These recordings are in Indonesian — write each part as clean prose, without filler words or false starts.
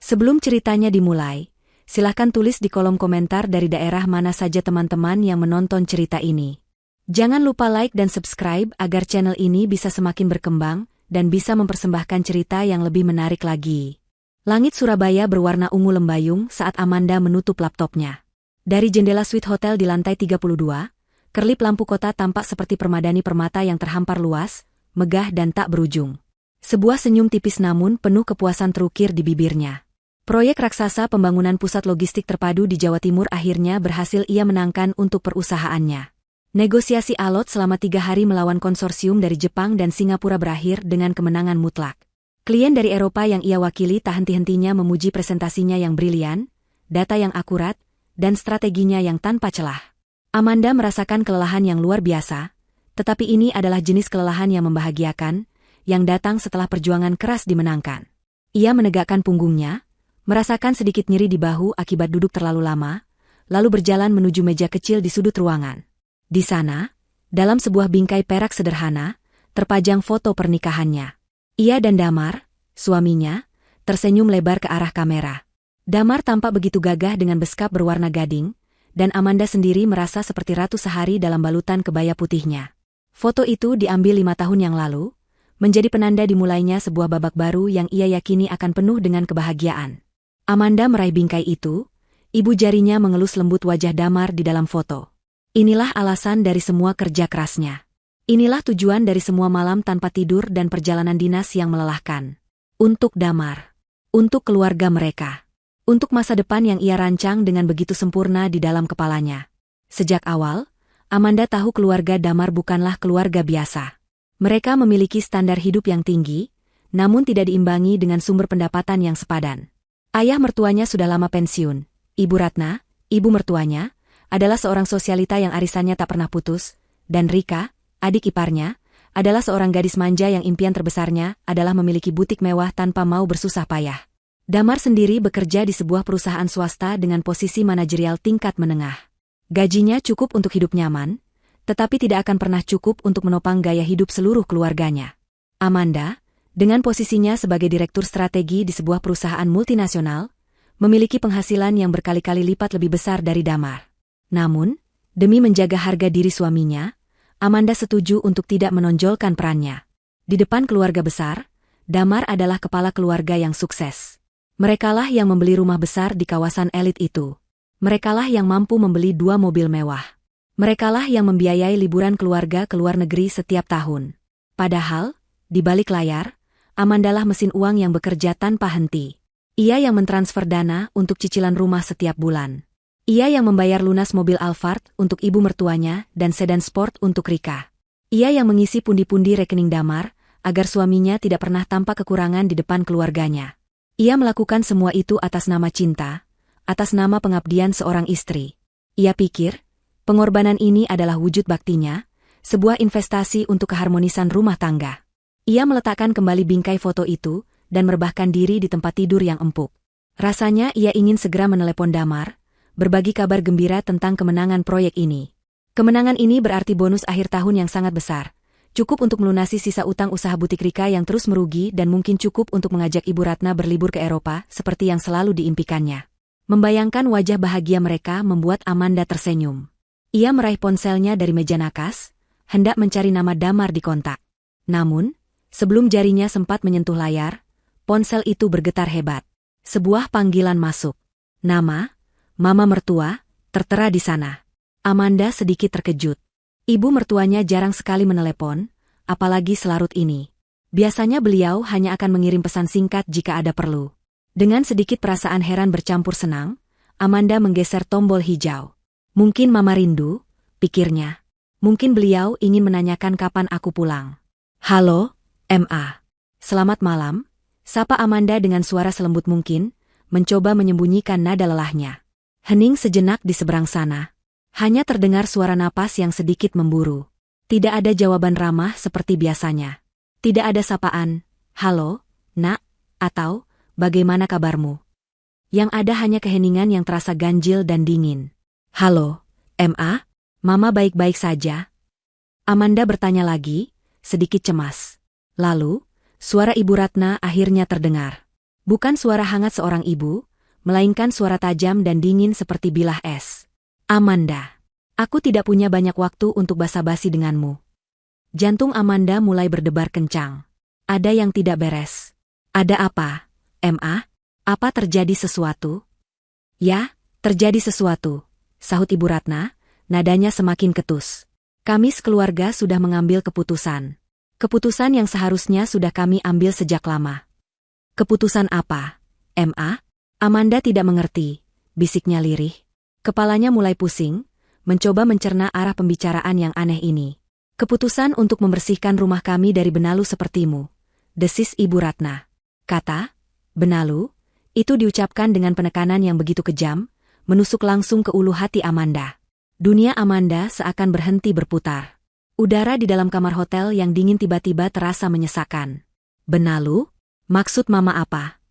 Sebelum ceritanya dimulai, silahkan tulis di kolom komentar dari daerah mana saja teman-teman yang menonton cerita ini. Jangan lupa like dan subscribe agar channel ini bisa semakin berkembang dan bisa mempersembahkan cerita yang lebih menarik lagi. Langit Surabaya berwarna ungu lembayung saat Amanda menutup laptopnya. Dari jendela suite hotel di lantai 32, kerlip lampu kota tampak seperti permadani permata yang terhampar luas, megah dan tak berujung. Sebuah senyum tipis namun penuh kepuasan terukir di bibirnya. Proyek raksasa pembangunan pusat logistik terpadu di Jawa Timur akhirnya berhasil ia menangkan untuk perusahaannya. Negosiasi alot selama 3 hari melawan konsorsium dari Jepang dan Singapura berakhir dengan kemenangan mutlak. Klien dari Eropa yang ia wakili tak henti-hentinya memuji presentasinya yang brilian, data yang akurat, dan strateginya yang tanpa celah. Amanda merasakan kelelahan yang luar biasa, tetapi ini adalah jenis kelelahan yang membahagiakan, yang datang setelah perjuangan keras dimenangkan. Ia menegakkan punggungnya, merasakan sedikit nyeri di bahu akibat duduk terlalu lama, lalu berjalan menuju meja kecil di sudut ruangan. Di sana, dalam sebuah bingkai perak sederhana, terpajang foto pernikahannya. Ia dan Damar, suaminya, tersenyum lebar ke arah kamera. Damar tampak begitu gagah dengan beskap berwarna gading, dan Amanda sendiri merasa seperti ratu sehari dalam balutan kebaya putihnya. Foto itu diambil 5 tahun yang lalu, menjadi penanda dimulainya sebuah babak baru yang ia yakini akan penuh dengan kebahagiaan. Amanda meraih bingkai itu, ibu jarinya mengelus lembut wajah Damar di dalam foto. Inilah alasan dari semua kerja kerasnya. Inilah tujuan dari semua malam tanpa tidur dan perjalanan dinas yang melelahkan. Untuk Damar. Untuk keluarga mereka. Untuk masa depan yang ia rancang dengan begitu sempurna di dalam kepalanya. Sejak awal, Amanda tahu keluarga Damar bukanlah keluarga biasa. Mereka memiliki standar hidup yang tinggi, namun tidak diimbangi dengan sumber pendapatan yang sepadan. Ayah mertuanya sudah lama pensiun. Ibu Ratna, ibu mertuanya, adalah seorang sosialita yang arisannya tak pernah putus, dan Rika, adik iparnya, adalah seorang gadis manja yang impian terbesarnya adalah memiliki butik mewah tanpa mau bersusah payah. Damar sendiri bekerja di sebuah perusahaan swasta dengan posisi manajerial tingkat menengah. Gajinya cukup untuk hidup nyaman, tetapi tidak akan pernah cukup untuk menopang gaya hidup seluruh keluarganya. Amanda, dengan posisinya sebagai direktur strategi di sebuah perusahaan multinasional, memiliki penghasilan yang berkali-kali lipat lebih besar dari Damar. Namun, demi menjaga harga diri suaminya, Amanda setuju untuk tidak menonjolkan perannya. Di depan keluarga besar, Damar adalah kepala keluarga yang sukses. Merekalah yang membeli rumah besar di kawasan elit itu. Merekalah yang mampu membeli 2 mobil mewah. Merekalah yang membiayai liburan keluarga ke luar negeri setiap tahun. Padahal, di balik layar, Amandalah mesin uang yang bekerja tanpa henti. Ia yang mentransfer dana untuk cicilan rumah setiap bulan. Ia yang membayar lunas mobil Alphard untuk ibu mertuanya dan sedan sport untuk Rika. Ia yang mengisi pundi-pundi rekening Damar, agar suaminya tidak pernah tampak kekurangan di depan keluarganya. Ia melakukan semua itu atas nama cinta, atas nama pengabdian seorang istri. Ia pikir, pengorbanan ini adalah wujud baktinya, sebuah investasi untuk keharmonisan rumah tangga. Ia meletakkan kembali bingkai foto itu, dan merebahkan diri di tempat tidur yang empuk. Rasanya ia ingin segera menelepon Damar, berbagi kabar gembira tentang kemenangan proyek ini. Kemenangan ini berarti bonus akhir tahun yang sangat besar, cukup untuk melunasi sisa utang usaha butik Rika yang terus merugi dan mungkin cukup untuk mengajak Ibu Ratna berlibur ke Eropa seperti yang selalu diimpikannya. Membayangkan wajah bahagia mereka membuat Amanda tersenyum. Ia meraih ponselnya dari meja nakas, hendak mencari nama Damar di kontak. Namun, sebelum jarinya sempat menyentuh layar, ponsel itu bergetar hebat. Sebuah panggilan masuk. Nama, Mama Mertua, tertera di sana. Amanda sedikit terkejut. Ibu mertuanya jarang sekali menelepon, apalagi selarut ini. Biasanya beliau hanya akan mengirim pesan singkat jika ada perlu. Dengan sedikit perasaan heran bercampur senang, Amanda menggeser tombol hijau. Mungkin Mama rindu, pikirnya. Mungkin beliau ingin menanyakan kapan aku pulang. Halo, Ma. Selamat malam, sapa Amanda dengan suara selembut mungkin, mencoba menyembunyikan nada lelahnya. Hening sejenak di seberang sana. Hanya terdengar suara napas yang sedikit memburu. Tidak ada jawaban ramah seperti biasanya. Tidak ada sapaan, halo, nak, atau, bagaimana kabarmu? Yang ada hanya keheningan yang terasa ganjil dan dingin. Halo, Ma, Mama baik-baik saja? Amanda bertanya lagi, sedikit cemas. Lalu, suara Ibu Ratna akhirnya terdengar. Bukan suara hangat seorang ibu, melainkan suara tajam dan dingin seperti bilah es. Amanda, aku tidak punya banyak waktu untuk basa-basi denganmu. Jantung Amanda mulai berdebar kencang. Ada yang tidak beres. Ada apa, Ma? Apa terjadi sesuatu? Ya, terjadi sesuatu, sahut Ibu Ratna, nadanya semakin ketus. Kami sekeluarga sudah mengambil keputusan. Keputusan yang seharusnya sudah kami ambil sejak lama. Keputusan apa, Ma? Amanda tidak mengerti, bisiknya lirih. Kepalanya mulai pusing, mencoba mencerna arah pembicaraan yang aneh ini. Keputusan untuk membersihkan rumah kami dari benalu sepertimu, desis Ibu Ratna. Kata, benalu, itu diucapkan dengan penekanan yang begitu kejam, menusuk langsung ke ulu hati Amanda. Dunia Amanda seakan berhenti berputar. Udara di dalam kamar hotel yang dingin tiba-tiba terasa menyesakkan. Benalu? Maksud Mama apa?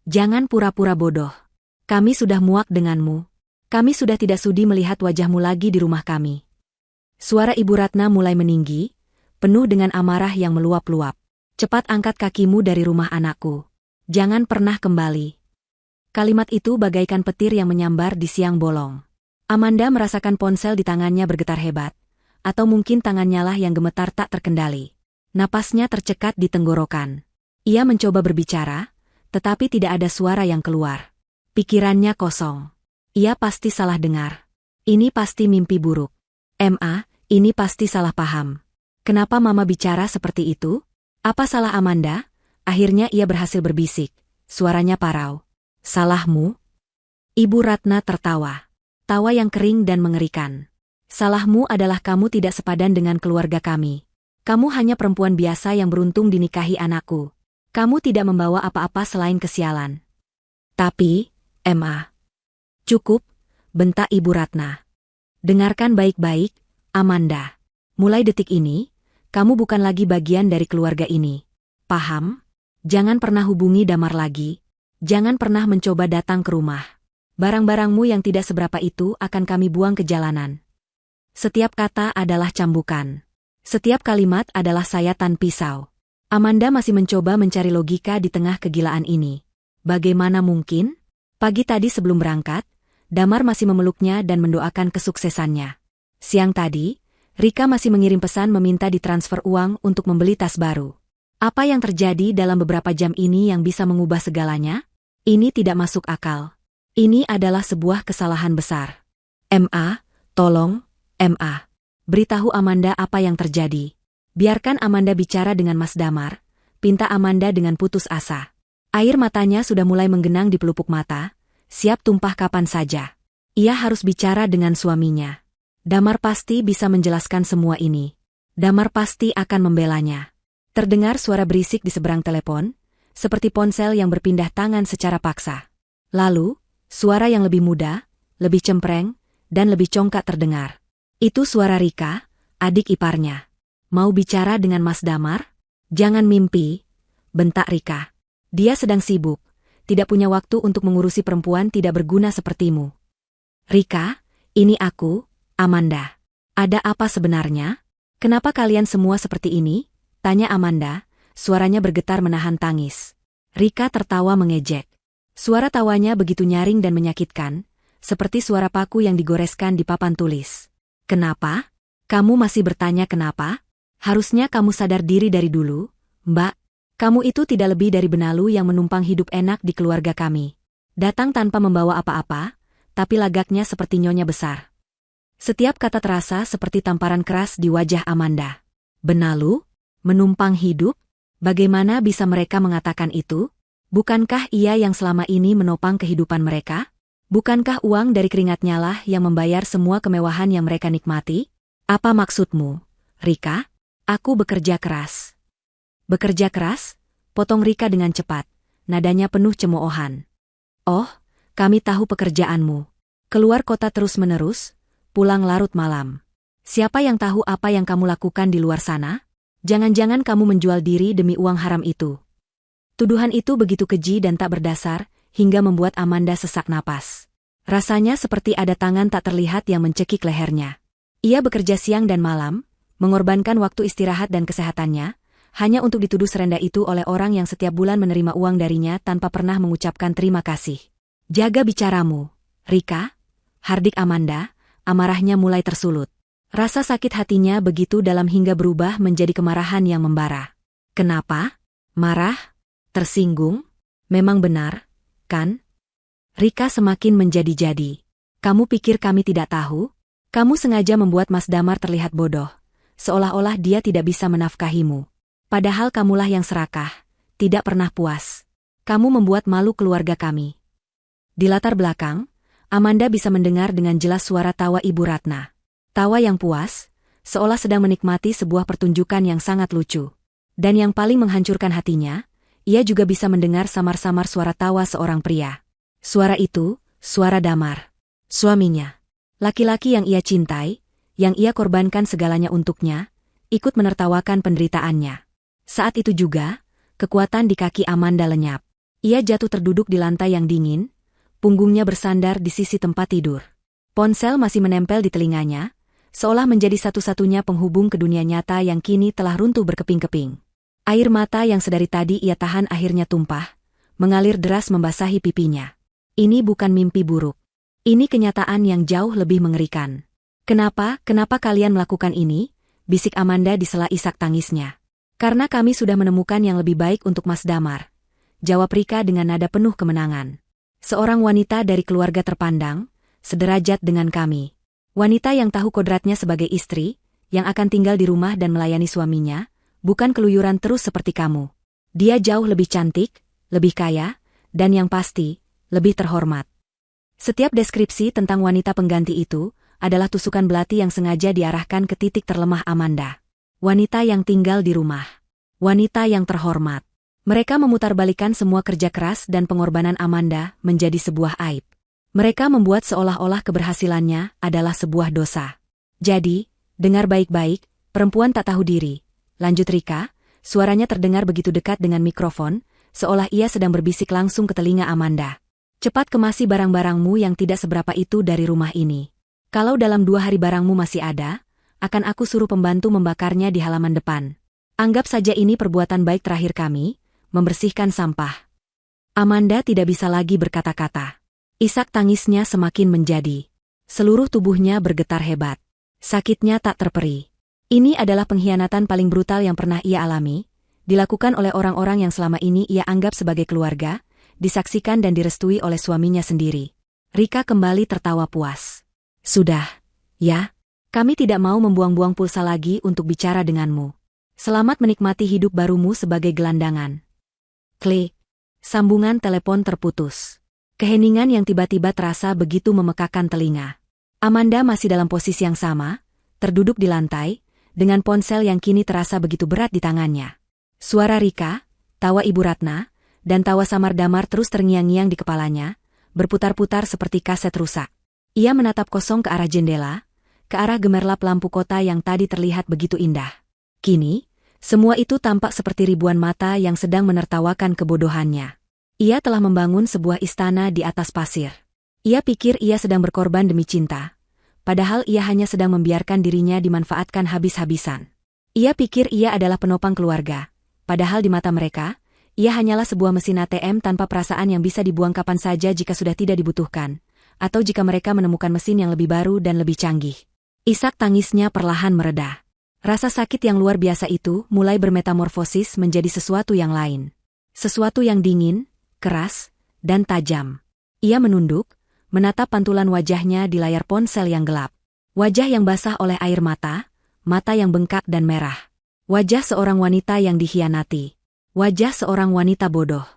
Jangan pura-pura bodoh. Kami sudah muak denganmu. Kami sudah tidak sudi melihat wajahmu lagi di rumah kami. Suara Ibu Ratna mulai meninggi, penuh dengan amarah yang meluap-luap. Cepat angkat kakimu dari rumah anakku. Jangan pernah kembali. Kalimat itu bagaikan petir yang menyambar di siang bolong. Amanda merasakan ponsel di tangannya bergetar hebat, atau mungkin tangannya lah yang gemetar tak terkendali. Napasnya tercekat di tenggorokan. Ia mencoba berbicara, tetapi tidak ada suara yang keluar. Pikirannya kosong. Ia pasti salah dengar. Ini pasti mimpi buruk. Ma, ini pasti salah paham. Kenapa Mama bicara seperti itu? Apa salah Amanda? Akhirnya ia berhasil berbisik. Suaranya parau. Salahmu? Ibu Ratna tertawa. Tawa yang kering dan mengerikan. Salahmu adalah kamu tidak sepadan dengan keluarga kami. Kamu hanya perempuan biasa yang beruntung dinikahi anakku. Kamu tidak membawa apa-apa selain kesialan. Tapi, Ma. Cukup, bentak Ibu Ratna. Dengarkan baik-baik, Amanda. Mulai detik ini, kamu bukan lagi bagian dari keluarga ini. Paham? Jangan pernah hubungi Damar lagi. Jangan pernah mencoba datang ke rumah. Barang-barangmu yang tidak seberapa itu akan kami buang ke jalanan. Setiap kata adalah cambukan. Setiap kalimat adalah sayatan pisau. Amanda masih mencoba mencari logika di tengah kegilaan ini. Bagaimana mungkin? Pagi tadi sebelum berangkat, Damar masih memeluknya dan mendoakan kesuksesannya. Siang tadi, Rika masih mengirim pesan meminta ditransfer uang untuk membeli tas baru. Apa yang terjadi dalam beberapa jam ini yang bisa mengubah segalanya? Ini tidak masuk akal. Ini adalah sebuah kesalahan besar. Ma, tolong, Ma. Beritahu Amanda apa yang terjadi. Biarkan Amanda bicara dengan Mas Damar, pinta Amanda dengan putus asa. Air matanya sudah mulai menggenang di pelupuk mata, siap tumpah kapan saja. Ia harus bicara dengan suaminya. Damar pasti bisa menjelaskan semua ini. Damar pasti akan membelanya. Terdengar suara berisik di seberang telepon, seperti ponsel yang berpindah tangan secara paksa. Lalu, suara yang lebih muda, lebih cempreng, dan lebih congkak terdengar. Itu suara Rika, adik iparnya. Mau bicara dengan Mas Damar? Jangan mimpi, bentak Rika. Dia sedang sibuk, tidak punya waktu untuk mengurusi perempuan tidak berguna sepertimu. Rika, ini aku, Amanda. Ada apa sebenarnya? Kenapa kalian semua seperti ini? Tanya Amanda, suaranya bergetar menahan tangis. Rika tertawa mengejek. Suara tawanya begitu nyaring dan menyakitkan, seperti suara paku yang digoreskan di papan tulis. Kenapa? Kamu masih bertanya kenapa? Harusnya kamu sadar diri dari dulu, Mbak. Kamu itu tidak lebih dari benalu yang menumpang hidup enak di keluarga kami. Datang tanpa membawa apa-apa, tapi lagaknya seperti nyonya besar. Setiap kata terasa seperti tamparan keras di wajah Amanda. Benalu? Menumpang hidup? Bagaimana bisa mereka mengatakan itu? Bukankah ia yang selama ini menopang kehidupan mereka? Bukankah uang dari keringatnya lah yang membayar semua kemewahan yang mereka nikmati? Apa maksudmu, Rika? Aku bekerja keras. Bekerja keras? Potong Rika dengan cepat, nadanya penuh cemoohan. Oh, kami tahu pekerjaanmu. Keluar kota terus-menerus, pulang larut malam. Siapa yang tahu apa yang kamu lakukan di luar sana? Jangan-jangan kamu menjual diri demi uang haram itu. Tuduhan itu begitu keji dan tak berdasar, hingga membuat Amanda sesak napas. Rasanya seperti ada tangan tak terlihat yang mencekik lehernya. Ia bekerja siang dan malam, mengorbankan waktu istirahat dan kesehatannya, Hanya untuk dituduh serendah itu oleh orang yang setiap bulan menerima uang darinya tanpa pernah mengucapkan terima kasih. Jaga bicaramu, Rika. Hardik Amanda, amarahnya mulai tersulut. Rasa sakit hatinya begitu dalam hingga berubah menjadi kemarahan yang membara. Kenapa? Marah? Tersinggung? Memang benar, kan? Rika semakin menjadi-jadi. Kamu pikir kami tidak tahu? Kamu sengaja membuat Mas Damar terlihat bodoh, seolah-olah dia tidak bisa menafkahimu. Padahal kamulah yang serakah, tidak pernah puas. Kamu membuat malu keluarga kami. Di latar belakang, Amanda bisa mendengar dengan jelas suara tawa Ibu Ratna. Tawa yang puas, seolah sedang menikmati sebuah pertunjukan yang sangat lucu. Dan yang paling menghancurkan hatinya, ia juga bisa mendengar samar-samar suara tawa seorang pria. Suara itu, suara Damar. Suaminya. Laki-laki yang ia cintai, yang ia korbankan segalanya untuknya, ikut menertawakan penderitaannya. Saat itu juga, kekuatan di kaki Amanda lenyap. Ia jatuh terduduk di lantai yang dingin, punggungnya bersandar di sisi tempat tidur. Ponsel masih menempel di telinganya, seolah menjadi satu-satunya penghubung ke dunia nyata yang kini telah runtuh berkeping-keping. Air mata yang sedari tadi ia tahan akhirnya tumpah, mengalir deras membasahi pipinya. Ini bukan mimpi buruk. Ini kenyataan yang jauh lebih mengerikan. Kenapa kalian melakukan ini? Bisik Amanda di sela isak tangisnya. Karena kami sudah menemukan yang lebih baik untuk Mas Damar. Jawab Rika dengan nada penuh kemenangan. Seorang wanita dari keluarga terpandang, sederajat dengan kami. Wanita yang tahu kodratnya sebagai istri, yang akan tinggal di rumah dan melayani suaminya, bukan keluyuran terus seperti kamu. Dia jauh lebih cantik, lebih kaya, dan yang pasti, lebih terhormat. Setiap deskripsi tentang wanita pengganti itu adalah tusukan belati yang sengaja diarahkan ke titik terlemah Amanda. Wanita yang tinggal di rumah. Wanita yang terhormat. Mereka memutarbalikkan semua kerja keras dan pengorbanan Amanda menjadi sebuah aib. Mereka membuat seolah-olah keberhasilannya adalah sebuah dosa. Jadi, dengar baik-baik, perempuan tak tahu diri. Lanjut Rika, suaranya terdengar begitu dekat dengan mikrofon, seolah ia sedang berbisik langsung ke telinga Amanda. Cepat kemasi barang-barangmu yang tidak seberapa itu dari rumah ini. Kalau dalam 2 hari barangmu masih ada, akan aku suruh pembantu membakarnya di halaman depan. Anggap saja ini perbuatan baik terakhir kami, membersihkan sampah. Amanda tidak bisa lagi berkata-kata. Isak tangisnya semakin menjadi. Seluruh tubuhnya bergetar hebat. Sakitnya tak terperi. Ini adalah pengkhianatan paling brutal yang pernah ia alami, dilakukan oleh orang-orang yang selama ini ia anggap sebagai keluarga, disaksikan dan direstui oleh suaminya sendiri. Rika kembali tertawa puas. Sudah, ya. Kami tidak mau membuang-buang pulsa lagi untuk bicara denganmu. Selamat menikmati hidup barumu sebagai gelandangan. Klik. Sambungan telepon terputus. Keheningan yang tiba-tiba terasa begitu memekakan telinga. Amanda masih dalam posisi yang sama, terduduk di lantai, dengan ponsel yang kini terasa begitu berat di tangannya. Suara Rika, tawa Ibu Ratna, dan tawa samar Damar terus terngiang-ngiang di kepalanya, berputar-putar seperti kaset rusak. Ia menatap kosong ke arah jendela, ke arah gemerlap lampu kota yang tadi terlihat begitu indah. Kini, semua itu tampak seperti ribuan mata yang sedang menertawakan kebodohannya. Ia telah membangun sebuah istana di atas pasir. Ia pikir ia sedang berkorban demi cinta, padahal ia hanya sedang membiarkan dirinya dimanfaatkan habis-habisan. Ia pikir ia adalah penopang keluarga, padahal di mata mereka, ia hanyalah sebuah mesin ATM tanpa perasaan yang bisa dibuang kapan saja jika sudah tidak dibutuhkan, atau jika mereka menemukan mesin yang lebih baru dan lebih canggih. Isak tangisnya perlahan mereda. Rasa sakit yang luar biasa itu mulai bermetamorfosis menjadi sesuatu yang lain. Sesuatu yang dingin, keras, dan tajam. Ia menunduk, menatap pantulan wajahnya di layar ponsel yang gelap. Wajah yang basah oleh air mata, mata yang bengkak dan merah. Wajah seorang wanita yang dikhianati. Wajah seorang wanita bodoh.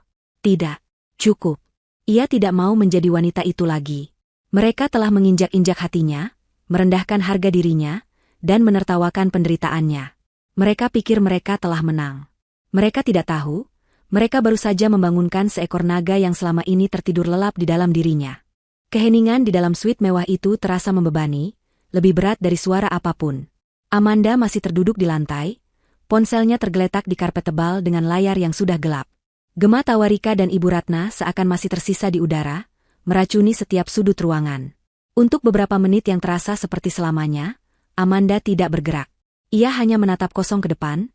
Tidak. Cukup. Ia tidak mau menjadi wanita itu lagi. Mereka telah menginjak-injak hatinya, merendahkan harga dirinya, dan menertawakan penderitaannya. Mereka pikir mereka telah menang. Mereka tidak tahu, mereka baru saja membangunkan seekor naga yang selama ini tertidur lelap di dalam dirinya. Keheningan di dalam suite mewah itu terasa membebani, lebih berat dari suara apapun. Amanda masih terduduk di lantai, ponselnya tergeletak di karpet tebal dengan layar yang sudah gelap. Gema tawa Rika dan Ibu Ratna seakan masih tersisa di udara, meracuni setiap sudut ruangan. Untuk beberapa menit yang terasa seperti selamanya, Amanda tidak bergerak. Ia hanya menatap kosong ke depan,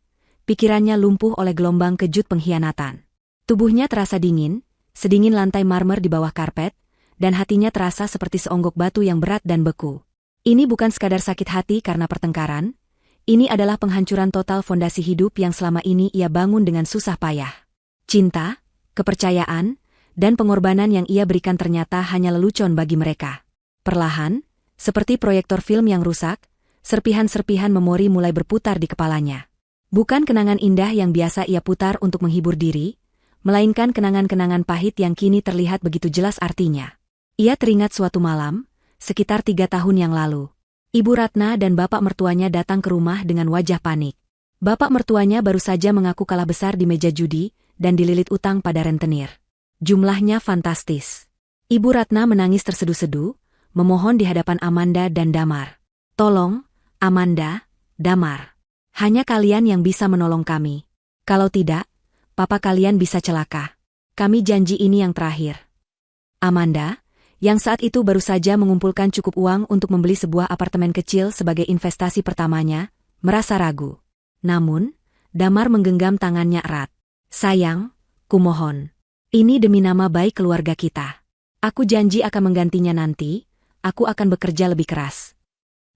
pikirannya lumpuh oleh gelombang kejut pengkhianatan. Tubuhnya terasa dingin, sedingin lantai marmer di bawah karpet, dan hatinya terasa seperti seonggok batu yang berat dan beku. Ini bukan sekadar sakit hati karena pertengkaran, ini adalah penghancuran total fondasi hidup yang selama ini ia bangun dengan susah payah. Cinta, kepercayaan, dan pengorbanan yang ia berikan ternyata hanya lelucon bagi mereka. Perlahan, seperti proyektor film yang rusak, serpihan-serpihan memori mulai berputar di kepalanya. Bukan kenangan indah yang biasa ia putar untuk menghibur diri, melainkan kenangan-kenangan pahit yang kini terlihat begitu jelas artinya. Ia teringat suatu malam, sekitar 3 tahun yang lalu. Ibu Ratna dan bapak mertuanya datang ke rumah dengan wajah panik. Bapak mertuanya baru saja mengaku kalah besar di meja judi dan dililit utang pada rentenir. Jumlahnya fantastis. Ibu Ratna menangis terseduh-seduh, memohon di hadapan Amanda dan Damar. "Tolong, Amanda, Damar. Hanya kalian yang bisa menolong kami. Kalau tidak, papa kalian bisa celaka. Kami janji ini yang terakhir." Amanda, yang saat itu baru saja mengumpulkan cukup uang untuk membeli sebuah apartemen kecil sebagai investasi pertamanya, merasa ragu. Namun, Damar menggenggam tangannya erat. "Sayang, kumohon. Ini demi nama baik keluarga kita. Aku janji akan menggantinya nanti, aku akan bekerja lebih keras."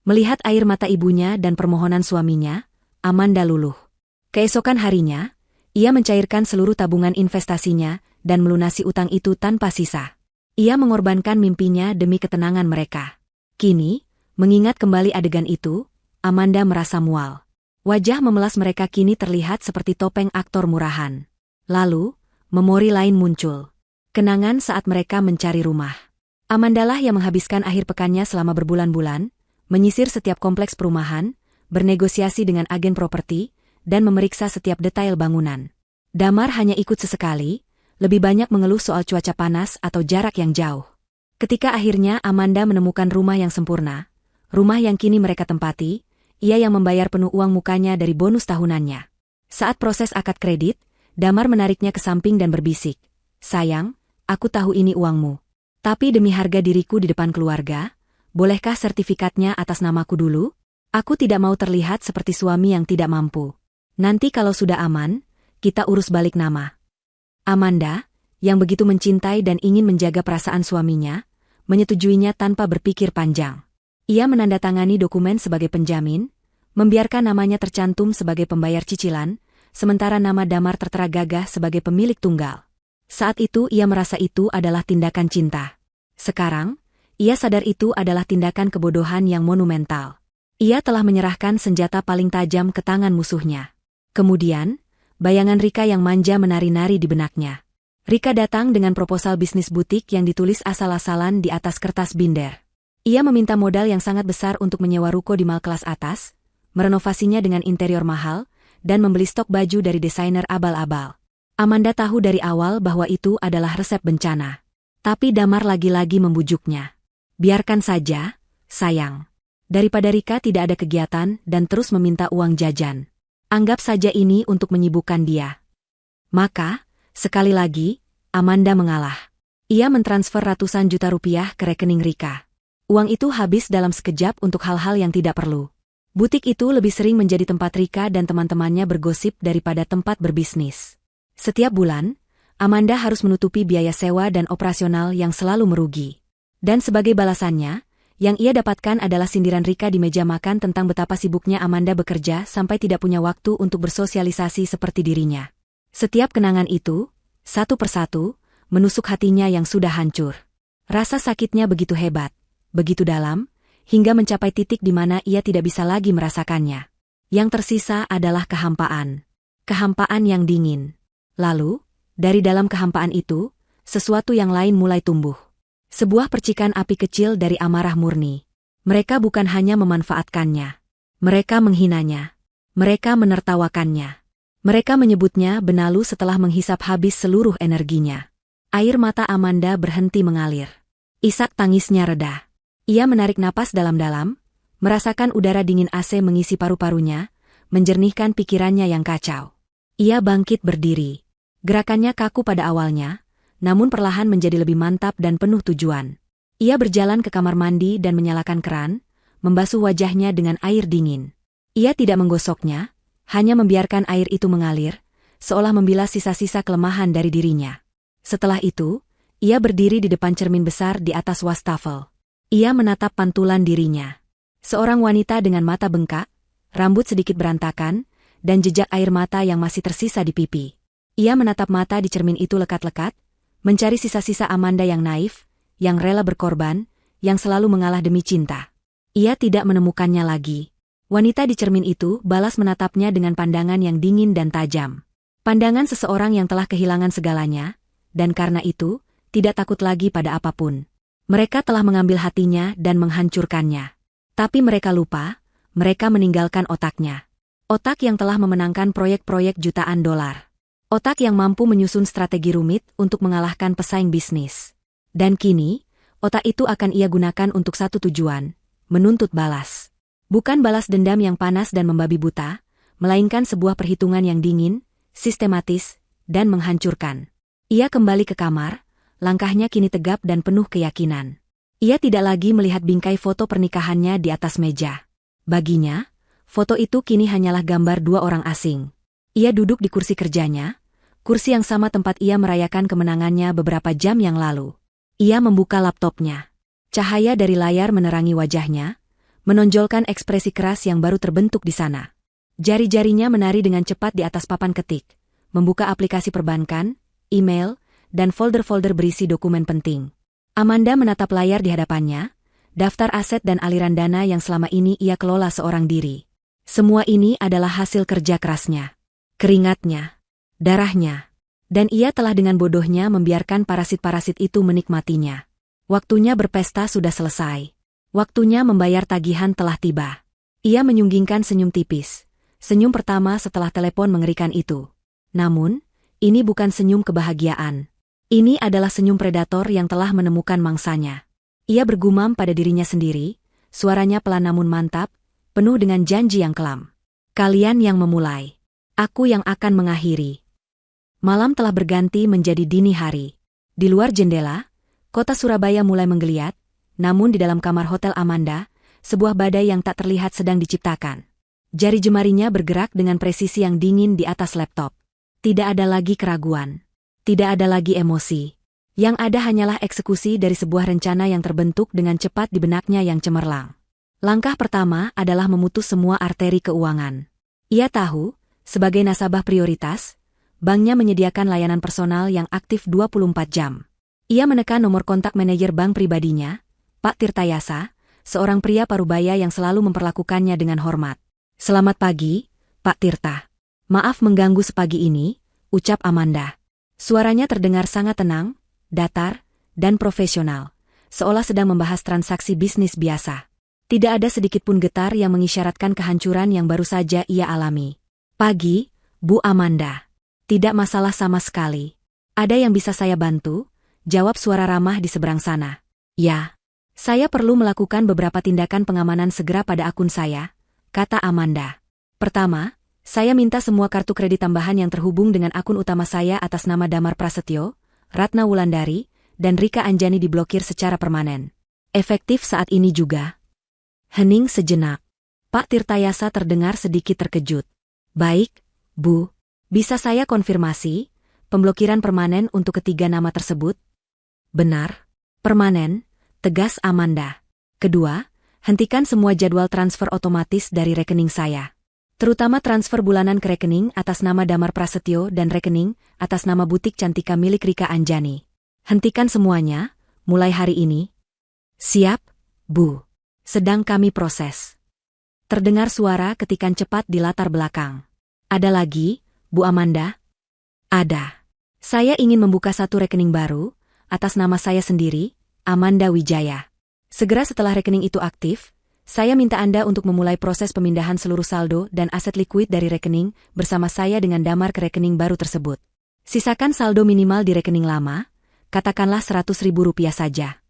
Melihat air mata ibunya dan permohonan suaminya, Amanda luluh. Keesokan harinya, ia mencairkan seluruh tabungan investasinya dan melunasi utang itu tanpa sisa. Ia mengorbankan mimpinya demi ketenangan mereka. Kini, mengingat kembali adegan itu, Amanda merasa mual. Wajah memelas mereka kini terlihat seperti topeng aktor murahan. Lalu, memori lain muncul. Kenangan saat mereka mencari rumah. Amandalah yang menghabiskan akhir pekannya selama berbulan-bulan, menyisir setiap kompleks perumahan, bernegosiasi dengan agen properti, dan memeriksa setiap detail bangunan. Damar hanya ikut sesekali, lebih banyak mengeluh soal cuaca panas atau jarak yang jauh. Ketika akhirnya Amanda menemukan rumah yang sempurna, rumah yang kini mereka tempati, ia yang membayar penuh uang mukanya dari bonus tahunannya. Saat proses akad kredit, Damar menariknya ke samping dan berbisik, "Sayang, aku tahu ini uangmu. Tapi demi harga diriku di depan keluarga, bolehkah sertifikatnya atas namaku dulu? Aku tidak mau terlihat seperti suami yang tidak mampu. Nanti kalau sudah aman, kita urus balik nama." Amanda, yang begitu mencintai dan ingin menjaga perasaan suaminya, menyetujuinya tanpa berpikir panjang. Ia menandatangani dokumen sebagai penjamin, membiarkan namanya tercantum sebagai pembayar cicilan, sementara nama Damar tertera gagah sebagai pemilik tunggal. Saat itu ia merasa itu adalah tindakan cinta. Sekarang, ia sadar itu adalah tindakan kebodohan yang monumental. Ia telah menyerahkan senjata paling tajam ke tangan musuhnya. Kemudian, bayangan Rika yang manja menari-nari di benaknya. Rika datang dengan proposal bisnis butik yang ditulis asal-asalan di atas kertas binder. Ia meminta modal yang sangat besar untuk menyewa ruko di mal kelas atas, merenovasinya dengan interior mahal, dan membeli stok baju dari desainer abal-abal. Amanda tahu dari awal bahwa itu adalah resep bencana. Tapi Damar lagi-lagi membujuknya. "Biarkan saja, sayang. Daripada Rika tidak ada kegiatan dan terus meminta uang jajan. Anggap saja ini untuk menyibukkan dia." Maka, sekali lagi, Amanda mengalah. Ia mentransfer ratusan juta rupiah ke rekening Rika. Uang itu habis dalam sekejap untuk hal-hal yang tidak perlu. Butik itu lebih sering menjadi tempat Rika dan teman-temannya bergosip daripada tempat berbisnis. Setiap bulan, Amanda harus menutupi biaya sewa dan operasional yang selalu merugi. Dan sebagai balasannya, yang ia dapatkan adalah sindiran Rika di meja makan tentang betapa sibuknya Amanda bekerja sampai tidak punya waktu untuk bersosialisasi seperti dirinya. Setiap kenangan itu, satu persatu, menusuk hatinya yang sudah hancur. Rasa sakitnya begitu hebat, begitu dalam, hingga mencapai titik di mana ia tidak bisa lagi merasakannya. Yang tersisa adalah kehampaan. Kehampaan yang dingin. Lalu, dari dalam kehampaan itu, sesuatu yang lain mulai tumbuh. Sebuah percikan api kecil dari amarah murni. Mereka bukan hanya memanfaatkannya. Mereka menghinanya. Mereka menertawakannya. Mereka menyebutnya benalu setelah menghisap habis seluruh energinya. Air mata Amanda berhenti mengalir. Isak tangisnya reda. Ia menarik napas dalam-dalam, merasakan udara dingin AC mengisi paru-parunya, menjernihkan pikirannya yang kacau. Ia bangkit berdiri. Gerakannya kaku pada awalnya, namun perlahan menjadi lebih mantap dan penuh tujuan. Ia berjalan ke kamar mandi dan menyalakan keran, membasuh wajahnya dengan air dingin. Ia tidak menggosoknya, hanya membiarkan air itu mengalir, seolah membilas sisa-sisa kelemahan dari dirinya. Setelah itu, ia berdiri di depan cermin besar di atas wastafel. Ia menatap pantulan dirinya. Seorang wanita dengan mata bengkak, rambut sedikit berantakan, dan jejak air mata yang masih tersisa di pipi. Ia menatap mata di cermin itu lekat-lekat, mencari sisa-sisa Amanda yang naif, yang rela berkorban, yang selalu mengalah demi cinta. Ia tidak menemukannya lagi. Wanita di cermin itu balas menatapnya dengan pandangan yang dingin dan tajam. Pandangan seseorang yang telah kehilangan segalanya, dan karena itu, tidak takut lagi pada apapun. Mereka telah mengambil hatinya dan menghancurkannya. Tapi mereka lupa, mereka meninggalkan otaknya. Otak yang telah memenangkan proyek-proyek jutaan dolar. Otak yang mampu menyusun strategi rumit untuk mengalahkan pesaing bisnis. Dan kini, otak itu akan ia gunakan untuk satu tujuan, menuntut balas. Bukan balas dendam yang panas dan membabi buta, melainkan sebuah perhitungan yang dingin, sistematis, dan menghancurkan. Ia kembali ke kamar, langkahnya kini tegap dan penuh keyakinan. Ia tidak lagi melihat bingkai foto pernikahannya di atas meja. Baginya, foto itu kini hanyalah gambar dua orang asing. Ia duduk di kursi kerjanya, kursi yang sama tempat ia merayakan kemenangannya beberapa jam yang lalu. Ia membuka laptopnya. Cahaya dari layar menerangi wajahnya, menonjolkan ekspresi keras yang baru terbentuk di sana. Jari-jarinya menari dengan cepat di atas papan ketik, membuka aplikasi perbankan, email, dan folder-folder berisi dokumen penting. Amanda menatap layar di hadapannya, daftar aset dan aliran dana yang selama ini ia kelola seorang diri. Semua ini adalah hasil kerja kerasnya, keringatnya, darahnya, dan ia telah dengan bodohnya membiarkan parasit-parasit itu menikmatinya. Waktunya berpesta sudah selesai. Waktunya membayar tagihan telah tiba. Ia menyunggingkan senyum tipis. Senyum pertama setelah telepon mengerikan itu. Namun, ini bukan senyum kebahagiaan. Ini adalah senyum predator yang telah menemukan mangsanya. Ia bergumam pada dirinya sendiri, suaranya pelan namun mantap, penuh dengan janji yang kelam. Kalian yang memulai. Aku yang akan mengakhiri. Malam telah berganti menjadi dini hari. Di luar jendela, kota Surabaya mulai menggeliat, namun di dalam kamar hotel Amanda, sebuah badai yang tak terlihat sedang diciptakan. Jari jemarinya bergerak dengan presisi yang dingin di atas laptop. Tidak ada lagi keraguan. Tidak ada lagi emosi. Yang ada hanyalah eksekusi dari sebuah rencana yang terbentuk dengan cepat di benaknya yang cemerlang. Langkah pertama adalah memutus semua arteri keuangan. Ia tahu, sebagai nasabah prioritas, banknya menyediakan layanan personal yang aktif 24 jam. Ia menekan nomor kontak manajer bank pribadinya, Pak Tirtayasa, seorang pria parubaya yang selalu memperlakukannya dengan hormat. Selamat pagi, Pak Tirta. Maaf mengganggu sepagi ini, ucap Amanda. Suaranya terdengar sangat tenang, datar, dan profesional, seolah sedang membahas transaksi bisnis biasa. Tidak ada sedikit pun getar yang mengisyaratkan kehancuran yang baru saja ia alami. Pagi, Bu Amanda. Tidak masalah sama sekali. Ada yang bisa saya bantu? Jawab suara ramah di seberang sana. Ya. Saya perlu melakukan beberapa tindakan pengamanan segera pada akun saya, kata Amanda. Pertama, saya minta semua kartu kredit tambahan yang terhubung dengan akun utama saya atas nama Damar Prasetyo, Ratna Wulandari, dan Rika Anjani diblokir secara permanen. Efektif saat ini juga. Hening sejenak. Pak Tirtayasa terdengar sedikit terkejut. Baik, Bu. Bisa saya konfirmasi, pemblokiran permanen untuk ketiga nama tersebut? Benar. Permanen, tegas Amanda. Kedua, hentikan semua jadwal transfer otomatis dari rekening saya. Terutama transfer bulanan ke rekening atas nama Damar Prasetyo dan rekening atas nama butik Cantika milik Rika Anjani. Hentikan semuanya, mulai hari ini. Siap, Bu. Sedang kami proses. Terdengar suara ketikan cepat di latar belakang. Ada lagi, Bu Amanda? Ada. Saya ingin membuka satu rekening baru, atas nama saya sendiri, Amanda Wijaya. Segera setelah rekening itu aktif, saya minta Anda untuk memulai proses pemindahan seluruh saldo dan aset likuid dari rekening bersama saya dengan Damar ke rekening baru tersebut. Sisakan saldo minimal di rekening lama, katakanlah Rp100.000 saja.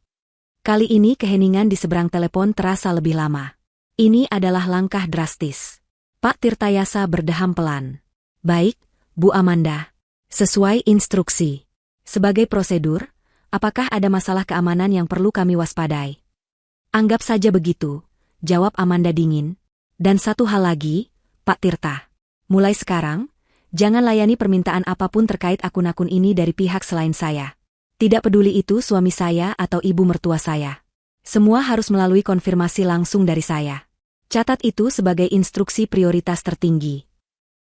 Kali ini keheningan di seberang telepon terasa lebih lama. Ini adalah langkah drastis. Pak Tirtayasa berdeham pelan. Baik, Bu Amanda. Sesuai instruksi. Sebagai prosedur, apakah ada masalah keamanan yang perlu kami waspadai? Anggap saja begitu, jawab Amanda dingin. Dan satu hal lagi, Pak Tirta. Mulai sekarang, jangan layani permintaan apapun terkait akun-akun ini dari pihak selain saya. Tidak peduli itu suami saya atau ibu mertua saya. Semua harus melalui konfirmasi langsung dari saya. Catat itu sebagai instruksi prioritas tertinggi.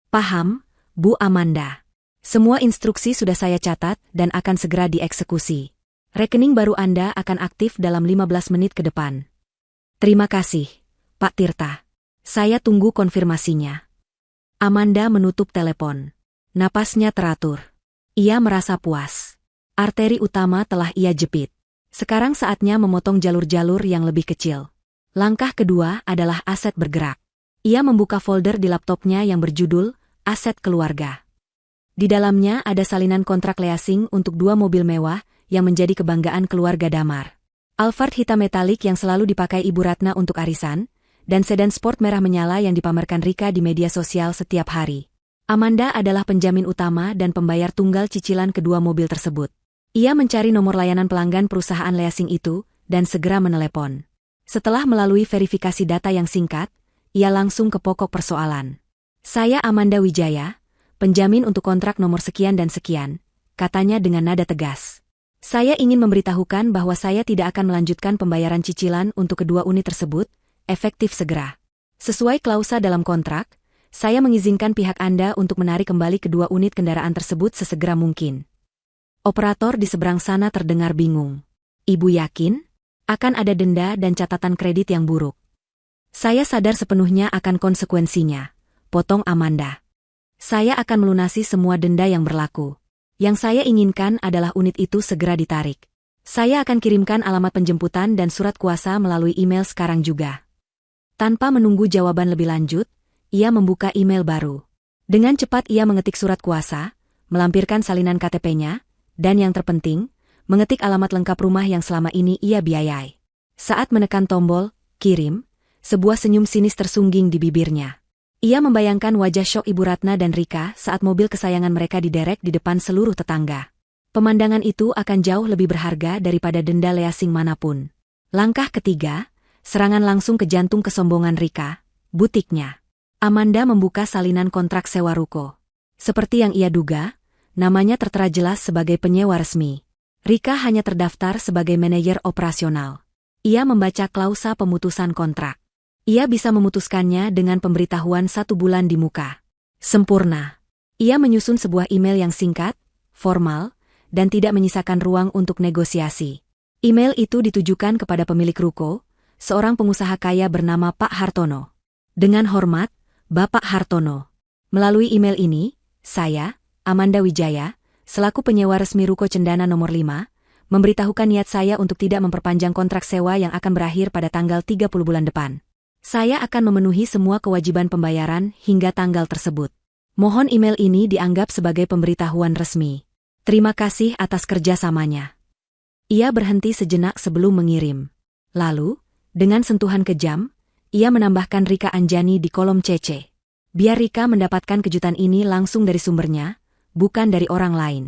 Paham, Bu Amanda? Semua instruksi sudah saya catat dan akan segera dieksekusi. Rekening baru Anda akan aktif dalam 15 menit ke depan. Terima kasih, Pak Tirta. Saya tunggu konfirmasinya. Amanda menutup telepon. Napasnya teratur. Ia merasa puas. Arteri utama telah ia jepit. Sekarang saatnya memotong jalur-jalur yang lebih kecil. Langkah kedua adalah aset bergerak. Ia membuka folder di laptopnya yang berjudul Aset Keluarga. Di dalamnya ada salinan kontrak leasing untuk 2 mobil mewah yang menjadi kebanggaan keluarga Damar. Alphard hitam metalik yang selalu dipakai Ibu Ratna untuk arisan, dan sedan sport merah menyala yang dipamerkan Rika di media sosial setiap hari. Amanda adalah penjamin utama dan pembayar tunggal cicilan kedua mobil tersebut. Ia mencari nomor layanan pelanggan perusahaan leasing itu, dan segera menelepon. Setelah melalui verifikasi data yang singkat, ia langsung ke pokok persoalan. Saya Amanda Wijaya, penjamin untuk kontrak nomor sekian dan sekian, katanya dengan nada tegas. Saya ingin memberitahukan bahwa saya tidak akan melanjutkan pembayaran cicilan untuk kedua unit tersebut, efektif segera. Sesuai klausa dalam kontrak, saya mengizinkan pihak Anda untuk menarik kembali kedua unit kendaraan tersebut sesegera mungkin. Operator di seberang sana terdengar bingung. Ibu yakin? Akan ada denda dan catatan kredit yang buruk. Saya sadar sepenuhnya akan konsekuensinya, potong Amanda. Saya akan melunasi semua denda yang berlaku. Yang saya inginkan adalah unit itu segera ditarik. Saya akan kirimkan alamat penjemputan dan surat kuasa melalui email sekarang juga. Tanpa menunggu jawaban lebih lanjut, ia membuka email baru. Dengan cepat ia mengetik surat kuasa, melampirkan salinan KTP-nya, dan yang terpenting, mengetik alamat lengkap rumah yang selama ini ia biayai. Saat menekan tombol, kirim, sebuah senyum sinis tersungging di bibirnya. Ia membayangkan wajah syok Ibu Ratna dan Rika saat mobil kesayangan mereka diderek di depan seluruh tetangga. Pemandangan itu akan jauh lebih berharga daripada denda leasing manapun. Langkah ketiga, serangan langsung ke jantung kesombongan Rika, butiknya. Amanda membuka salinan kontrak sewa ruko. Seperti yang ia duga, namanya tertera jelas sebagai penyewa resmi. Rika hanya terdaftar sebagai manajer operasional. Ia membaca klausa pemutusan kontrak. Ia bisa memutuskannya dengan pemberitahuan 1 bulan di muka. Sempurna. Ia menyusun sebuah email yang singkat, formal, dan tidak menyisakan ruang untuk negosiasi. Email itu ditujukan kepada pemilik ruko, seorang pengusaha kaya bernama Pak Hartono. Dengan hormat, Bapak Hartono. Melalui email ini, saya, Amanda Wijaya, selaku penyewa resmi ruko Cendana nomor 5, memberitahukan niat saya untuk tidak memperpanjang kontrak sewa yang akan berakhir pada tanggal 30 bulan depan. Saya akan memenuhi semua kewajiban pembayaran hingga tanggal tersebut. Mohon email ini dianggap sebagai pemberitahuan resmi. Terima kasih atas kerjasamanya. Ia berhenti sejenak sebelum mengirim. Lalu, dengan sentuhan kejam, ia menambahkan Rika Anjani di kolom CC. Biar Rika mendapatkan kejutan ini langsung dari sumbernya, bukan dari orang lain.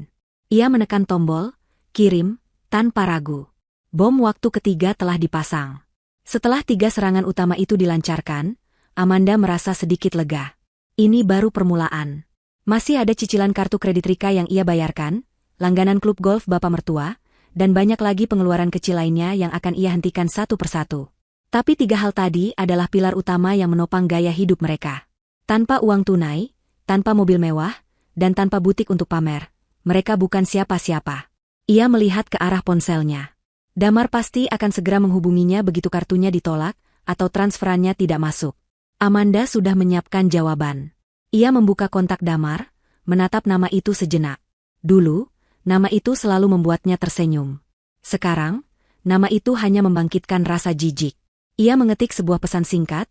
Ia menekan tombol, kirim, tanpa ragu. Bom waktu ketiga telah dipasang. Setelah 3 serangan utama itu dilancarkan, Amanda merasa sedikit lega. Ini baru permulaan. Masih ada cicilan kartu kredit Rika yang ia bayarkan, langganan klub golf Bapak Mertua, dan banyak lagi pengeluaran kecil lainnya yang akan ia hentikan satu persatu. Tapi 3 hal tadi adalah pilar utama yang menopang gaya hidup mereka. Tanpa uang tunai, tanpa mobil mewah, dan tanpa butik untuk pamer, mereka bukan siapa-siapa. Ia melihat ke arah ponselnya. Damar pasti akan segera menghubunginya begitu kartunya ditolak, atau transferannya tidak masuk. Amanda sudah menyiapkan jawaban. Ia membuka kontak Damar, menatap nama itu sejenak. Dulu, nama itu selalu membuatnya tersenyum. Sekarang, nama itu hanya membangkitkan rasa jijik. Ia mengetik sebuah pesan singkat,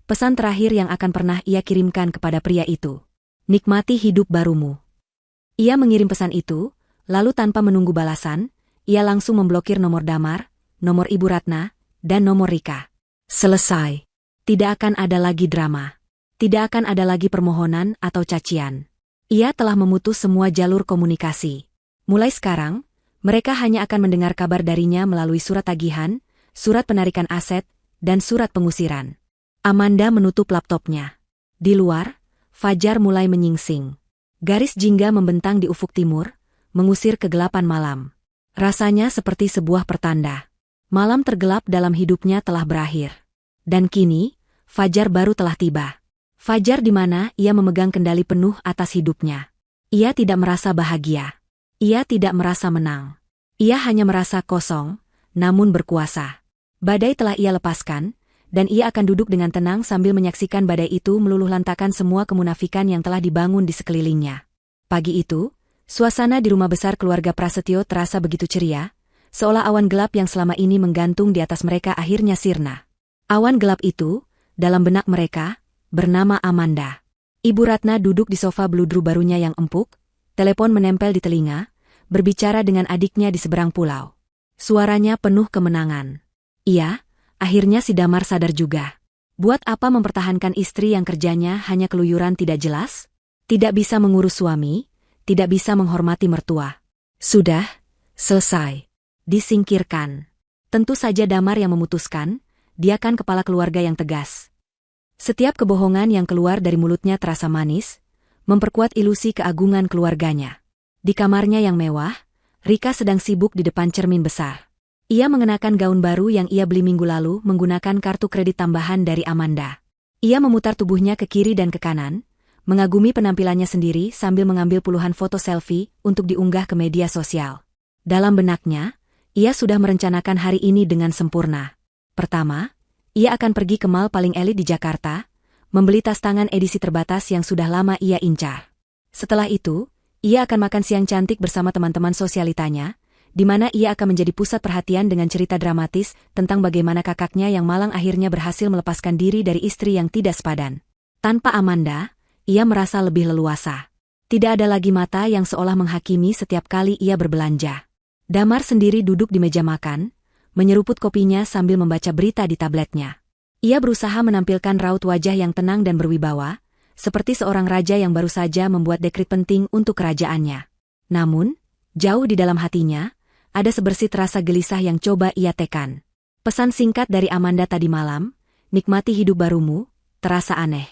pesan terakhir yang akan pernah ia kirimkan kepada pria itu. Nikmati hidup barumu. Ia mengirim pesan itu, lalu tanpa menunggu balasan, ia langsung memblokir nomor Damar, nomor Ibu Ratna, dan nomor Rika. Selesai. Tidak akan ada lagi drama. Tidak akan ada lagi permohonan atau cacian. Ia telah memutus semua jalur komunikasi. Mulai sekarang, mereka hanya akan mendengar kabar darinya melalui surat tagihan, surat penarikan aset, dan surat pengusiran. Amanda menutup laptopnya. Di luar, Fajar mulai menyingsing. Garis jingga membentang di ufuk timur, mengusir kegelapan malam. Rasanya seperti sebuah pertanda. Malam tergelap dalam hidupnya telah berakhir. Dan kini, fajar baru telah tiba. Fajar di mana ia memegang kendali penuh atas hidupnya. Ia tidak merasa bahagia. Ia tidak merasa menang. Ia hanya merasa kosong, namun berkuasa. Badai telah ia lepaskan, dan ia akan duduk dengan tenang sambil menyaksikan badai itu meluluhlantakkan semua kemunafikan yang telah dibangun di sekelilingnya. Pagi itu, suasana di rumah besar keluarga Prasetyo terasa begitu ceria, seolah awan gelap yang selama ini menggantung di atas mereka akhirnya sirna. Awan gelap itu, dalam benak mereka, bernama Amanda. Ibu Ratna duduk di sofa beludru barunya yang empuk, telepon menempel di telinga, berbicara dengan adiknya di seberang pulau. Suaranya penuh kemenangan. Iya, akhirnya si Damar sadar juga. Buat apa mempertahankan istri yang kerjanya hanya keluyuran tidak jelas? Tidak bisa mengurus suami, tidak bisa menghormati mertua. Sudah, selesai. Disingkirkan. Tentu saja Damar yang memutuskan, dia kan kepala keluarga yang tegas. Setiap kebohongan yang keluar dari mulutnya terasa manis, memperkuat ilusi keagungan keluarganya. Di kamarnya yang mewah, Rika sedang sibuk di depan cermin besar. Ia mengenakan gaun baru yang ia beli minggu lalu menggunakan kartu kredit tambahan dari Amanda. Ia memutar tubuhnya ke kiri dan ke kanan, mengagumi penampilannya sendiri sambil mengambil puluhan foto selfie untuk diunggah ke media sosial. Dalam benaknya, ia sudah merencanakan hari ini dengan sempurna. Pertama, ia akan pergi ke mall paling elit di Jakarta, membeli tas tangan edisi terbatas yang sudah lama ia incar. Setelah itu, ia akan makan siang cantik bersama teman-teman sosialitanya, di mana ia akan menjadi pusat perhatian dengan cerita dramatis tentang bagaimana kakaknya yang malang akhirnya berhasil melepaskan diri dari istri yang tidak sepadan. Tanpa Amanda, ia merasa lebih leluasa. Tidak ada lagi mata yang seolah menghakimi setiap kali ia berbelanja. Damar sendiri duduk di meja makan, menyeruput kopinya sambil membaca berita di tabletnya. Ia berusaha menampilkan raut wajah yang tenang dan berwibawa, seperti seorang raja yang baru saja membuat dekret penting untuk kerajaannya. Namun, jauh di dalam hatinya, ada sebersit rasa gelisah yang coba ia tekan. Pesan singkat dari Amanda tadi malam, nikmati hidup barumu, terasa aneh,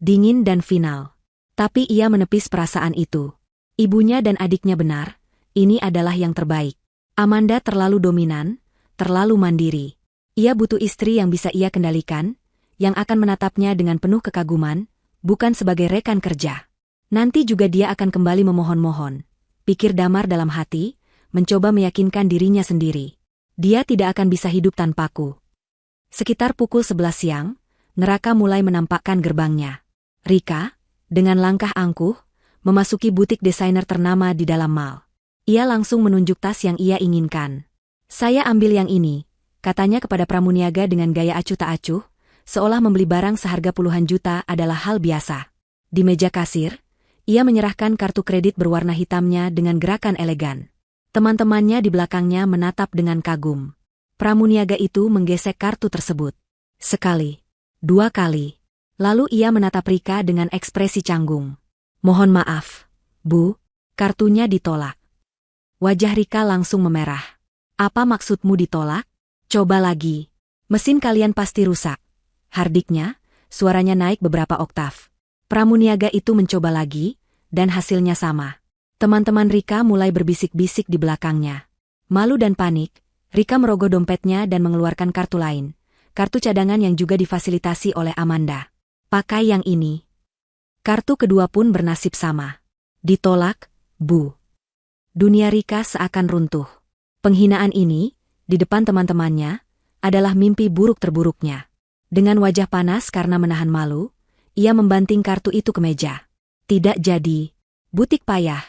dingin dan final. Tapi ia menepis perasaan itu. Ibunya dan adiknya benar, ini adalah yang terbaik. Amanda terlalu dominan, terlalu mandiri. Ia butuh istri yang bisa ia kendalikan, yang akan menatapnya dengan penuh kekaguman, bukan sebagai rekan kerja. Nanti juga dia akan kembali memohon-mohon, pikir Damar dalam hati, mencoba meyakinkan dirinya sendiri. Dia tidak akan bisa hidup tanpaku. Sekitar pukul 11 siang, neraka mulai menampakkan gerbangnya. Rika, dengan langkah angkuh, memasuki butik desainer ternama di dalam mall. Ia langsung menunjuk tas yang ia inginkan. Saya ambil yang ini, katanya kepada pramuniaga dengan gaya acuh tak acuh, seolah membeli barang seharga puluhan juta adalah hal biasa. Di meja kasir, ia menyerahkan kartu kredit berwarna hitamnya dengan gerakan elegan. Teman-temannya di belakangnya menatap dengan kagum. Pramuniaga itu menggesek kartu tersebut. Sekali, dua kali. Lalu ia menatap Rika dengan ekspresi canggung. Mohon maaf, Bu, kartunya ditolak. Wajah Rika langsung memerah. Apa maksudmu ditolak? Coba lagi. Mesin kalian pasti rusak. Hardiknya, suaranya naik beberapa oktav. Pramuniaga itu mencoba lagi, dan hasilnya sama. Teman-teman Rika mulai berbisik-bisik di belakangnya. Malu dan panik, Rika merogoh dompetnya dan mengeluarkan kartu lain. Kartu cadangan yang juga difasilitasi oleh Amanda. Pakai yang ini. Kartu kedua pun bernasib sama. Ditolak, Bu. Dunia Rika seakan runtuh. Penghinaan ini, di depan teman-temannya, adalah mimpi buruk terburuknya. Dengan wajah panas karena menahan malu, ia membanting kartu itu ke meja. Tidak jadi. Butik payah.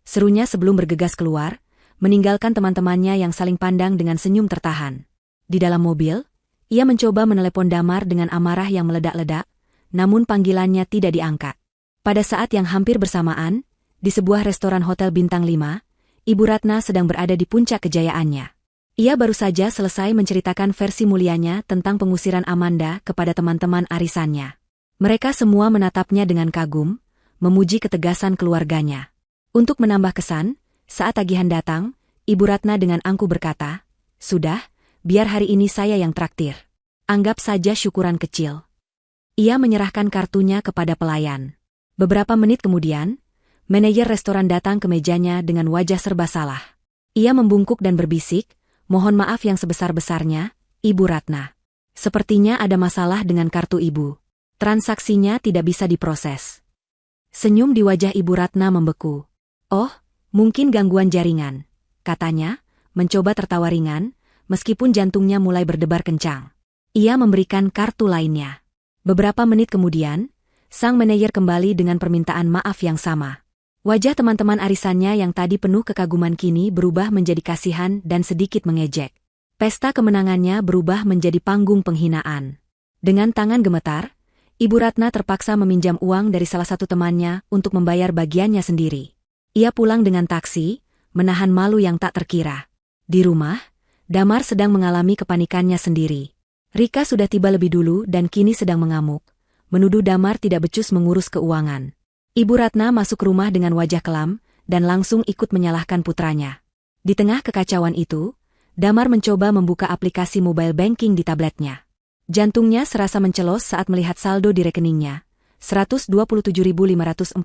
Serunya sebelum bergegas keluar, meninggalkan teman-temannya yang saling pandang dengan senyum tertahan. Di dalam mobil, ia mencoba menelepon Damar dengan amarah yang meledak-ledak, namun panggilannya tidak diangkat. Pada saat yang hampir bersamaan, di sebuah restoran hotel bintang 5, Ibu Ratna sedang berada di puncak kejayaannya. Ia baru saja selesai menceritakan versi mulianya tentang pengusiran Amanda kepada teman-teman arisannya. Mereka semua menatapnya dengan kagum, memuji ketegasan keluarganya. Untuk menambah kesan, saat tagihan datang, Ibu Ratna dengan angkuh berkata, "Sudah, biar hari ini saya yang traktir. Anggap saja syukuran kecil." Ia menyerahkan kartunya kepada pelayan. Beberapa menit kemudian, manajer restoran datang ke mejanya dengan wajah serba salah. Ia membungkuk dan berbisik, "Mohon maaf yang sebesar-besarnya, Ibu Ratna. Sepertinya ada masalah dengan kartu Ibu. Transaksinya tidak bisa diproses." Senyum di wajah Ibu Ratna membeku. "Oh, mungkin gangguan jaringan," katanya, mencoba tertawa ringan, meskipun jantungnya mulai berdebar kencang. Ia memberikan kartu lainnya. Beberapa menit kemudian, sang manajer kembali dengan permintaan maaf yang sama. Wajah teman-teman arisannya yang tadi penuh kekaguman kini berubah menjadi kasihan dan sedikit mengejek. Pesta kemenangannya berubah menjadi panggung penghinaan. Dengan tangan gemetar, Ibu Ratna terpaksa meminjam uang dari salah satu temannya untuk membayar bagiannya sendiri. Ia pulang dengan taksi, menahan malu yang tak terkira. Di rumah, Damar sedang mengalami kepanikannya sendiri. Rika sudah tiba lebih dulu dan kini sedang mengamuk, menuduh Damar tidak becus mengurus keuangan. Ibu Ratna masuk rumah dengan wajah kelam, dan langsung ikut menyalahkan putranya. Di tengah kekacauan itu, Damar mencoba membuka aplikasi mobile banking di tabletnya. Jantungnya serasa mencelos saat melihat saldo di rekeningnya, Rp127.543.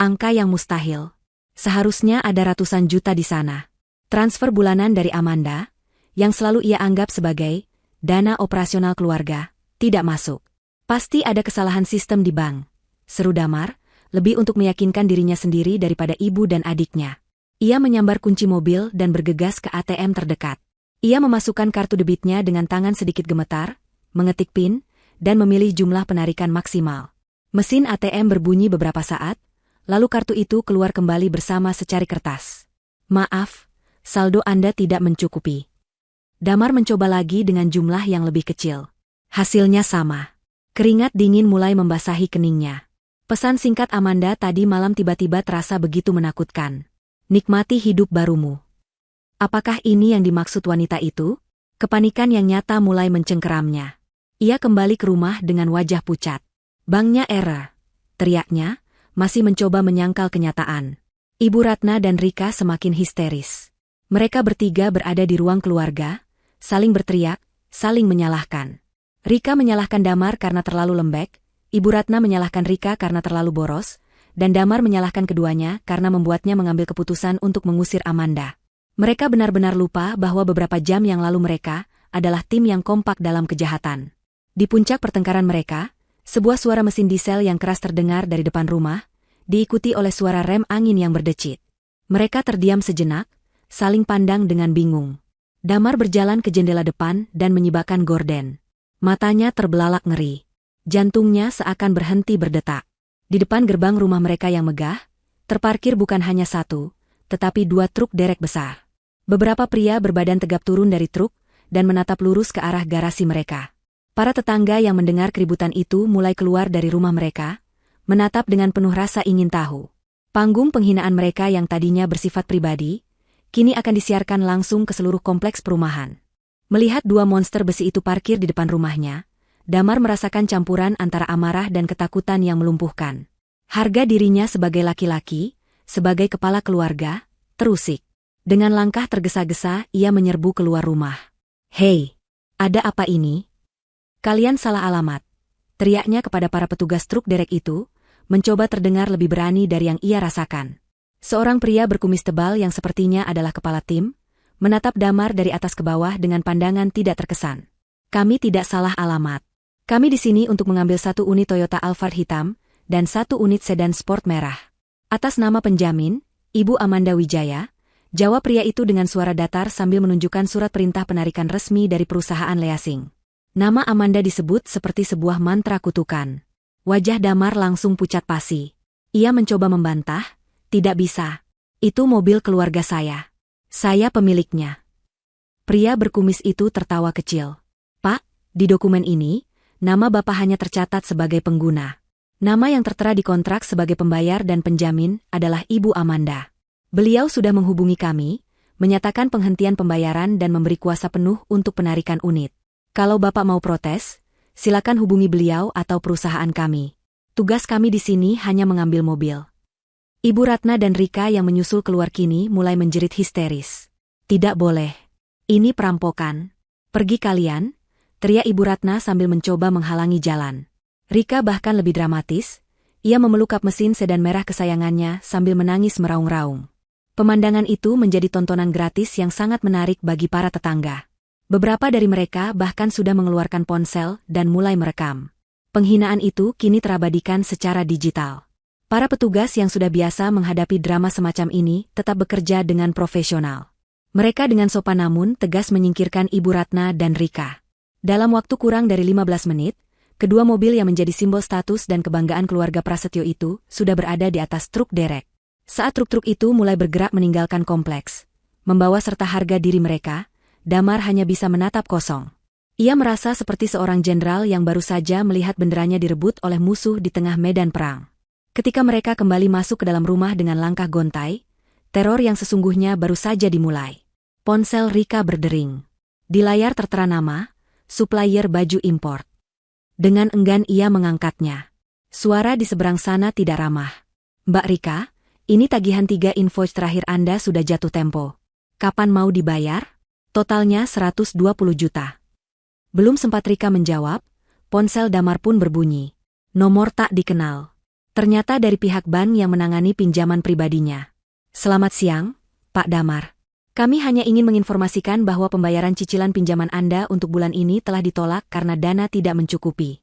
Angka yang mustahil. Seharusnya ada ratusan juta di sana. Transfer bulanan dari Amanda, yang selalu ia anggap sebagai dana operasional keluarga, tidak masuk. Pasti ada kesalahan sistem di bank, seru Damar, lebih untuk meyakinkan dirinya sendiri daripada ibu dan adiknya. Ia menyambar kunci mobil dan bergegas ke ATM terdekat. Ia memasukkan kartu debitnya dengan tangan sedikit gemetar, mengetik PIN, dan memilih jumlah penarikan maksimal. Mesin ATM berbunyi beberapa saat, lalu kartu itu keluar kembali bersama secari kertas. "Maaf, saldo Anda tidak mencukupi." Damar mencoba lagi dengan jumlah yang lebih kecil. Hasilnya sama. Keringat dingin mulai membasahi keningnya. Pesan singkat Amanda tadi malam tiba-tiba terasa begitu menakutkan. "Nikmati hidup barumu." Apakah ini yang dimaksud wanita itu? Kepanikan yang nyata mulai mencengkeramnya. Ia kembali ke rumah dengan wajah pucat. "Banknya error," teriaknya, masih mencoba menyangkal kenyataan. Ibu Ratna dan Rika semakin histeris. Mereka bertiga berada di ruang keluarga, saling berteriak, saling menyalahkan. Rika menyalahkan Damar karena terlalu lembek, Ibu Ratna menyalahkan Rika karena terlalu boros, dan Damar menyalahkan keduanya karena membuatnya mengambil keputusan untuk mengusir Amanda. Mereka benar-benar lupa bahwa beberapa jam yang lalu mereka adalah tim yang kompak dalam kejahatan. Di puncak pertengkaran mereka, sebuah suara mesin diesel yang keras terdengar dari depan rumah, diikuti oleh suara rem angin yang berdecit. Mereka terdiam sejenak, saling pandang dengan bingung. Damar berjalan ke jendela depan dan menyibakkan gorden. Matanya terbelalak ngeri. Jantungnya seakan berhenti berdetak. Di depan gerbang rumah mereka yang megah, terparkir bukan hanya satu, tetapi 2 truk derek besar. Beberapa pria berbadan tegap turun dari truk dan menatap lurus ke arah garasi mereka. Para tetangga yang mendengar keributan itu mulai keluar dari rumah mereka, menatap dengan penuh rasa ingin tahu. Panggung penghinaan mereka yang tadinya bersifat pribadi, kini akan disiarkan langsung ke seluruh kompleks perumahan. Melihat 2 monster besi itu parkir di depan rumahnya, Damar merasakan campuran antara amarah dan ketakutan yang melumpuhkan. Harga dirinya sebagai laki-laki, sebagai kepala keluarga, terusik. Dengan langkah tergesa-gesa, ia menyerbu keluar rumah. "Hei, ada apa ini? Kalian salah alamat," teriaknya kepada para petugas truk derek itu, mencoba terdengar lebih berani dari yang ia rasakan. Seorang pria berkumis tebal yang sepertinya adalah kepala tim, menatap Damar dari atas ke bawah dengan pandangan tidak terkesan. "Kami tidak salah alamat. Kami di sini untuk mengambil 1 unit Toyota Alphard hitam dan 1 unit sedan sport merah. Atas nama penjamin, Ibu Amanda Wijaya," jawab pria itu dengan suara datar sambil menunjukkan surat perintah penarikan resmi dari perusahaan leasing. Nama Amanda disebut seperti sebuah mantra kutukan. Wajah Damar langsung pucat pasi. Ia mencoba membantah, "Tidak bisa. Itu mobil keluarga saya. Saya pemiliknya." Pria berkumis itu tertawa kecil. "Pak, di dokumen ini, nama Bapak hanya tercatat sebagai pengguna. Nama yang tertera di kontrak sebagai pembayar dan penjamin adalah Ibu Amanda. Beliau sudah menghubungi kami, menyatakan penghentian pembayaran dan memberi kuasa penuh untuk penarikan unit. Kalau Bapak mau protes, silakan hubungi beliau atau perusahaan kami. Tugas kami di sini hanya mengambil mobil." Ibu Ratna dan Rika yang menyusul keluar kini mulai menjerit histeris. "Tidak boleh. Ini perampokan. Pergi kalian," teriak Ibu Ratna sambil mencoba menghalangi jalan. Rika bahkan lebih dramatis, Ia memeluk kap mesin sedan merah kesayangannya sambil menangis meraung-raung. Pemandangan itu menjadi tontonan gratis yang sangat menarik bagi para tetangga. Beberapa dari mereka bahkan sudah mengeluarkan ponsel dan mulai merekam. Penghinaan itu kini terabadikan secara digital. Para petugas yang sudah biasa menghadapi drama semacam ini tetap bekerja dengan profesional. Mereka dengan sopan namun tegas menyingkirkan Ibu Ratna dan Rika. Dalam waktu kurang dari 15 menit, kedua mobil yang menjadi simbol status dan kebanggaan keluarga Prasetyo itu sudah berada di atas truk derek. Saat truk-truk itu mulai bergerak meninggalkan kompleks, membawa serta harga diri mereka, Damar hanya bisa menatap kosong. Ia merasa seperti seorang jenderal yang baru saja melihat benderanya direbut oleh musuh di tengah medan perang. Ketika mereka kembali masuk ke dalam rumah dengan langkah gontai, teror yang sesungguhnya baru saja dimulai. Ponsel Rika berdering. Di layar tertera nama, supplier baju import. Dengan enggan ia mengangkatnya. Suara di seberang sana tidak ramah. Mbak Rika, ini tagihan 3 invoice terakhir Anda sudah jatuh tempo. Kapan mau dibayar? Totalnya 120 juta. Belum sempat Rika menjawab, ponsel Damar pun berbunyi. Nomor tak dikenal. Ternyata dari pihak bank yang menangani pinjaman pribadinya. Selamat siang, Pak Damar. Kami hanya ingin menginformasikan bahwa pembayaran cicilan pinjaman Anda untuk bulan ini telah ditolak karena dana tidak mencukupi.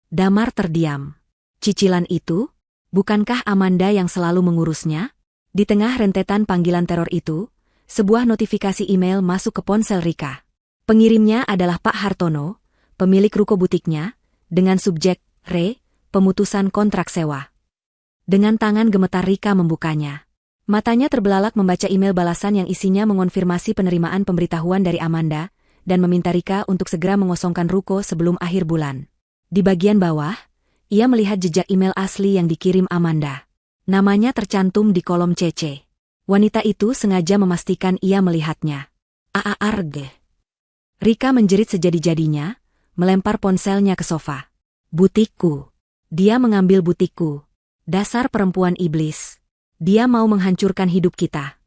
Damar terdiam. Cicilan itu? Bukankah Amanda yang selalu mengurusnya? Di tengah rentetan panggilan teror itu, sebuah notifikasi email masuk ke ponsel Rika. Pengirimnya adalah Pak Hartono, pemilik ruko butiknya, dengan subjek, pemutusan kontrak sewa. Dengan tangan gemetar Rika membukanya. Matanya terbelalak membaca email balasan yang isinya mengonfirmasi penerimaan pemberitahuan dari Amanda, dan meminta Rika untuk segera mengosongkan ruko sebelum akhir bulan. Di bagian bawah, ia melihat jejak email asli yang dikirim Amanda. Namanya tercantum di kolom CC. Wanita itu sengaja memastikan ia melihatnya. Aarg. Rika menjerit sejadi-jadinya, melempar ponselnya ke sofa. Butikku. Dia mengambil butikku. Dasar perempuan iblis. Dia mau menghancurkan hidup kita.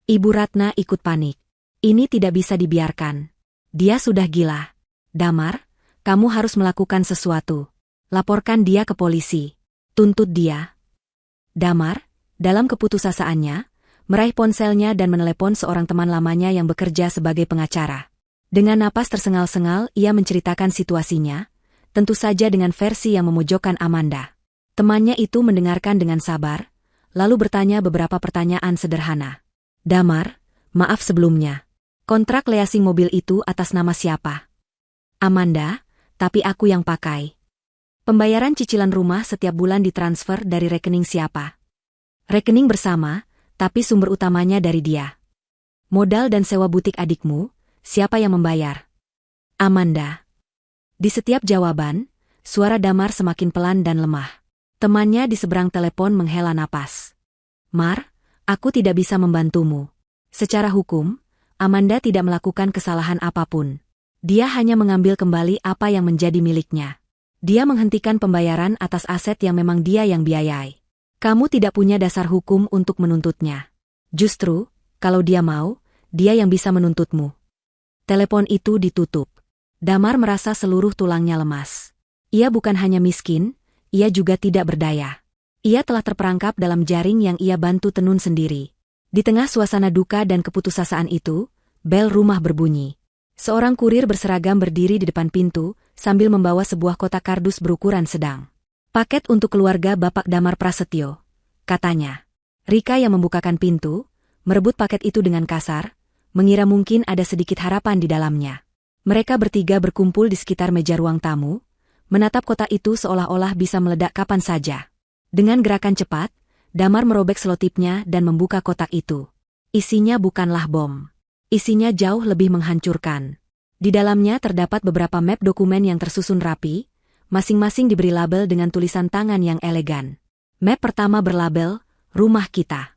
Ibu Ratna ikut panik. Ini tidak bisa dibiarkan. Dia sudah gila. Damar, kamu harus melakukan sesuatu. Laporkan dia ke polisi. Tuntut dia. Damar, dalam keputusasaannya, meraih ponselnya dan menelepon seorang teman lamanya yang bekerja sebagai pengacara. Dengan napas tersengal-sengal ia menceritakan situasinya, tentu saja dengan versi yang memojokkan Amanda. Temannya itu mendengarkan dengan sabar, lalu bertanya beberapa pertanyaan sederhana. Damar, maaf sebelumnya. Kontrak leasing mobil itu atas nama siapa? Amanda, tapi aku yang pakai. Pembayaran cicilan rumah setiap bulan ditransfer dari rekening siapa? Rekening bersama, tapi sumber utamanya dari dia. Modal dan sewa butik adikmu, siapa yang membayar? Amanda. Di setiap jawaban, suara Damar semakin pelan dan lemah. Temannya di seberang telepon menghela napas. Mar, aku tidak bisa membantumu. Secara hukum, Amanda tidak melakukan kesalahan apapun. Dia hanya mengambil kembali apa yang menjadi miliknya. Dia menghentikan pembayaran atas aset yang memang dia yang biayai. Kamu tidak punya dasar hukum untuk menuntutnya. Justru, kalau dia mau, dia yang bisa menuntutmu. Telepon itu ditutup. Damar merasa seluruh tulangnya lemas. Ia bukan hanya miskin, ia juga tidak berdaya. Ia telah terperangkap dalam jaring yang ia bantu tenun sendiri. Di tengah suasana duka dan keputusasaan itu, bel rumah berbunyi. Seorang kurir berseragam berdiri di depan pintu, sambil membawa sebuah kotak kardus berukuran sedang. Paket untuk keluarga Bapak Damar Prasetyo, katanya. Rika yang membukakan pintu, merebut paket itu dengan kasar, mengira mungkin ada sedikit harapan di dalamnya. Mereka bertiga berkumpul di sekitar meja ruang tamu, menatap kotak itu seolah-olah bisa meledak kapan saja. Dengan gerakan cepat, Damar merobek selotipnya dan membuka kotak itu. Isinya bukanlah bom. Isinya jauh lebih menghancurkan. Di dalamnya terdapat beberapa map dokumen yang tersusun rapi, masing-masing diberi label dengan tulisan tangan yang elegan. Map pertama berlabel, Rumah Kita.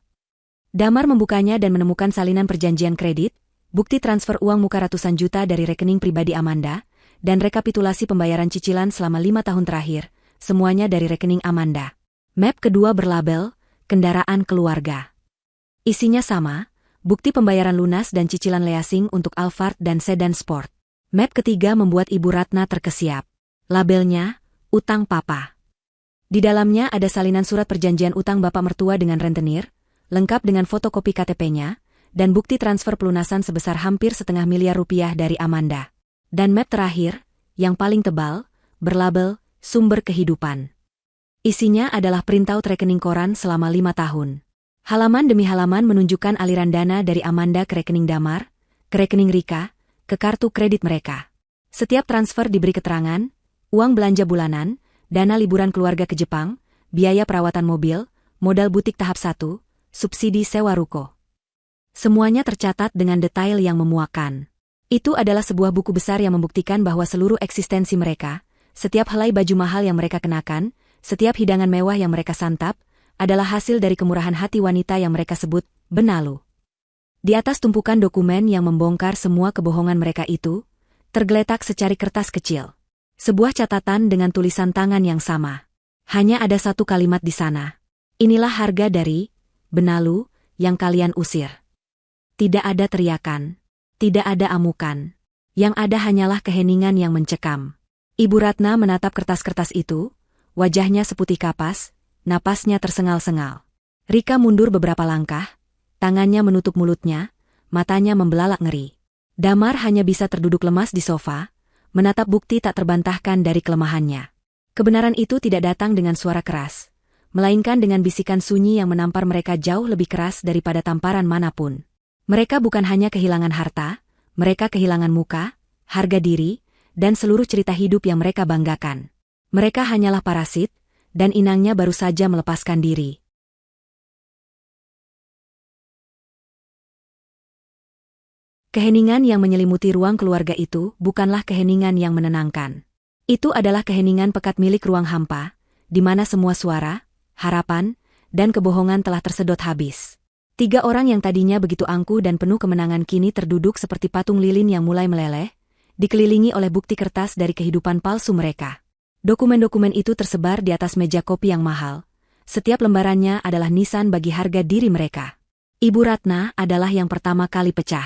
Damar membukanya dan menemukan salinan perjanjian kredit, bukti transfer uang muka ratusan juta dari rekening pribadi Amanda, dan rekapitulasi pembayaran cicilan selama 5 tahun terakhir, semuanya dari rekening Amanda. Map kedua berlabel, Kendaraan Keluarga. Isinya sama, bukti pembayaran lunas dan cicilan leasing untuk Alphard dan sedan sport. Map ketiga membuat Ibu Ratna terkesiap. Labelnya, Utang Papa. Di dalamnya ada salinan surat perjanjian utang bapak mertua dengan rentenir, lengkap dengan fotokopi KTP-nya, dan bukti transfer pelunasan sebesar hampir setengah miliar rupiah dari Amanda. Dan map terakhir, yang paling tebal, berlabel, sumber kehidupan. Isinya adalah printout rekening koran selama 5 tahun. Halaman demi halaman menunjukkan aliran dana dari Amanda ke rekening Damar, ke rekening Rika, ke kartu kredit mereka. Setiap transfer diberi keterangan, uang belanja bulanan, dana liburan keluarga ke Jepang, biaya perawatan mobil, modal butik tahap 1, subsidi sewa ruko. Semuanya tercatat dengan detail yang memuakkan. Itu adalah sebuah buku besar yang membuktikan bahwa seluruh eksistensi mereka, setiap helai baju mahal yang mereka kenakan, setiap hidangan mewah yang mereka santap, adalah hasil dari kemurahan hati wanita yang mereka sebut Benalu. Di atas tumpukan dokumen yang membongkar semua kebohongan mereka itu, tergeletak secari kertas kecil. Sebuah catatan dengan tulisan tangan yang sama. Hanya ada satu kalimat di sana. Inilah harga dari Benalu yang kalian usir. Tidak ada teriakan. Tidak ada amukan. Yang ada hanyalah keheningan yang mencekam. Ibu Ratna menatap kertas-kertas itu, wajahnya seputih kapas, napasnya tersengal-sengal. Rika mundur beberapa langkah, tangannya menutup mulutnya, matanya membelalak ngeri. Damar hanya bisa terduduk lemas di sofa, menatap bukti tak terbantahkan dari kelemahannya. Kebenaran itu tidak datang dengan suara keras, melainkan dengan bisikan sunyi yang menampar mereka jauh lebih keras daripada tamparan manapun. Mereka bukan hanya kehilangan harta, mereka kehilangan muka, harga diri, dan seluruh cerita hidup yang mereka banggakan. Mereka hanyalah parasit, dan inangnya baru saja melepaskan diri. Keheningan yang menyelimuti ruang keluarga itu bukanlah keheningan yang menenangkan. Itu adalah keheningan pekat milik ruang hampa, di mana semua suara, harapan, dan kebohongan telah tersedot habis. 3 orang yang tadinya begitu angkuh dan penuh kemenangan kini terduduk seperti patung lilin yang mulai meleleh, dikelilingi oleh bukti kertas dari kehidupan palsu mereka. Dokumen-dokumen itu tersebar di atas meja kopi yang mahal. Setiap lembarannya adalah nisan bagi harga diri mereka. Ibu Ratna adalah yang pertama kali pecah.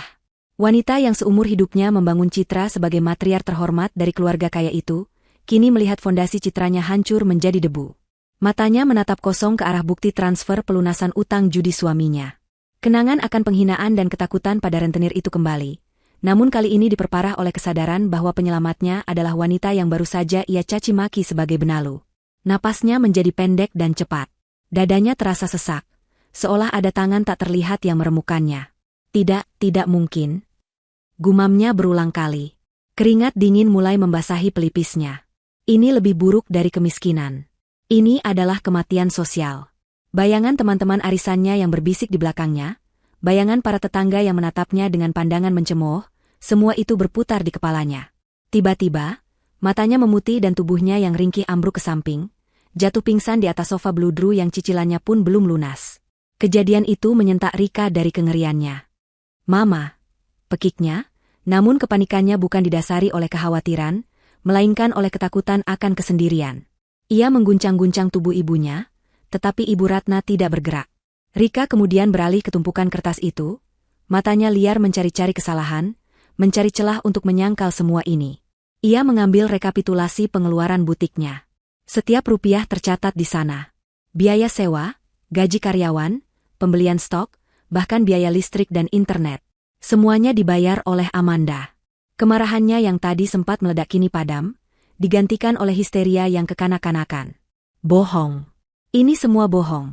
Wanita yang seumur hidupnya membangun citra sebagai matriark terhormat dari keluarga kaya itu, kini melihat fondasi citranya hancur menjadi debu. Matanya menatap kosong ke arah bukti transfer pelunasan utang judi suaminya. Kenangan akan penghinaan dan ketakutan pada rentenir itu kembali. Namun kali ini diperparah oleh kesadaran bahwa penyelamatnya adalah wanita yang baru saja ia caci maki sebagai Benalu. Napasnya menjadi pendek dan cepat. Dadanya terasa sesak, seolah ada tangan tak terlihat yang meremukannya. Tidak mungkin. Gumamnya berulang kali. Keringat dingin mulai membasahi pelipisnya. Ini lebih buruk dari kemiskinan. Ini adalah kematian sosial. Bayangan teman-teman arisannya yang berbisik di belakangnya, bayangan para tetangga yang menatapnya dengan pandangan mencemooh, semua itu berputar di kepalanya. Tiba-tiba, matanya memutih dan tubuhnya yang ringkih ambruk ke samping, jatuh pingsan di atas sofa bludru yang cicilannya pun belum lunas. Kejadian itu menyentak Rika dari kengeriannya. Mama, pekiknya, namun kepanikannya bukan didasari oleh kekhawatiran, melainkan oleh ketakutan akan kesendirian. Ia mengguncang-guncang tubuh ibunya, tetapi Ibu Ratna tidak bergerak. Rika kemudian beralih ke tumpukan kertas itu, matanya liar mencari-cari kesalahan, mencari celah untuk menyangkal semua ini. Ia mengambil rekapitulasi pengeluaran butiknya. Setiap rupiah tercatat di sana. Biaya sewa, gaji karyawan, pembelian stok, bahkan biaya listrik dan internet. Semuanya dibayar oleh Amanda. Kemarahannya yang tadi sempat meledak kini padam, digantikan oleh histeria yang kekanak-kanakan. Bohong. Ini semua bohong.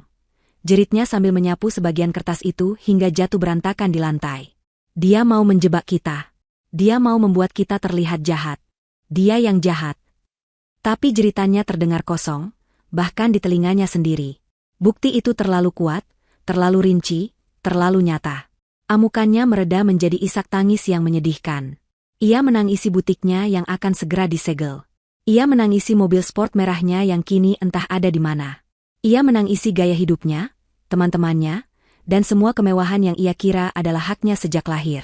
Jeritnya sambil menyapu sebagian kertas itu hingga jatuh berantakan di lantai. Dia mau menjebak kita. Dia mau membuat kita terlihat jahat. Dia yang jahat. Tapi jeritannya terdengar kosong, bahkan di telinganya sendiri. Bukti itu terlalu kuat, terlalu rinci, terlalu nyata. Amukannya mereda menjadi isak tangis yang menyedihkan. Ia menangisi butiknya yang akan segera disegel. Ia menangisi mobil sport merahnya yang kini entah ada di mana. Ia menangisi gaya hidupnya, teman-temannya, dan semua kemewahan yang ia kira adalah haknya sejak lahir.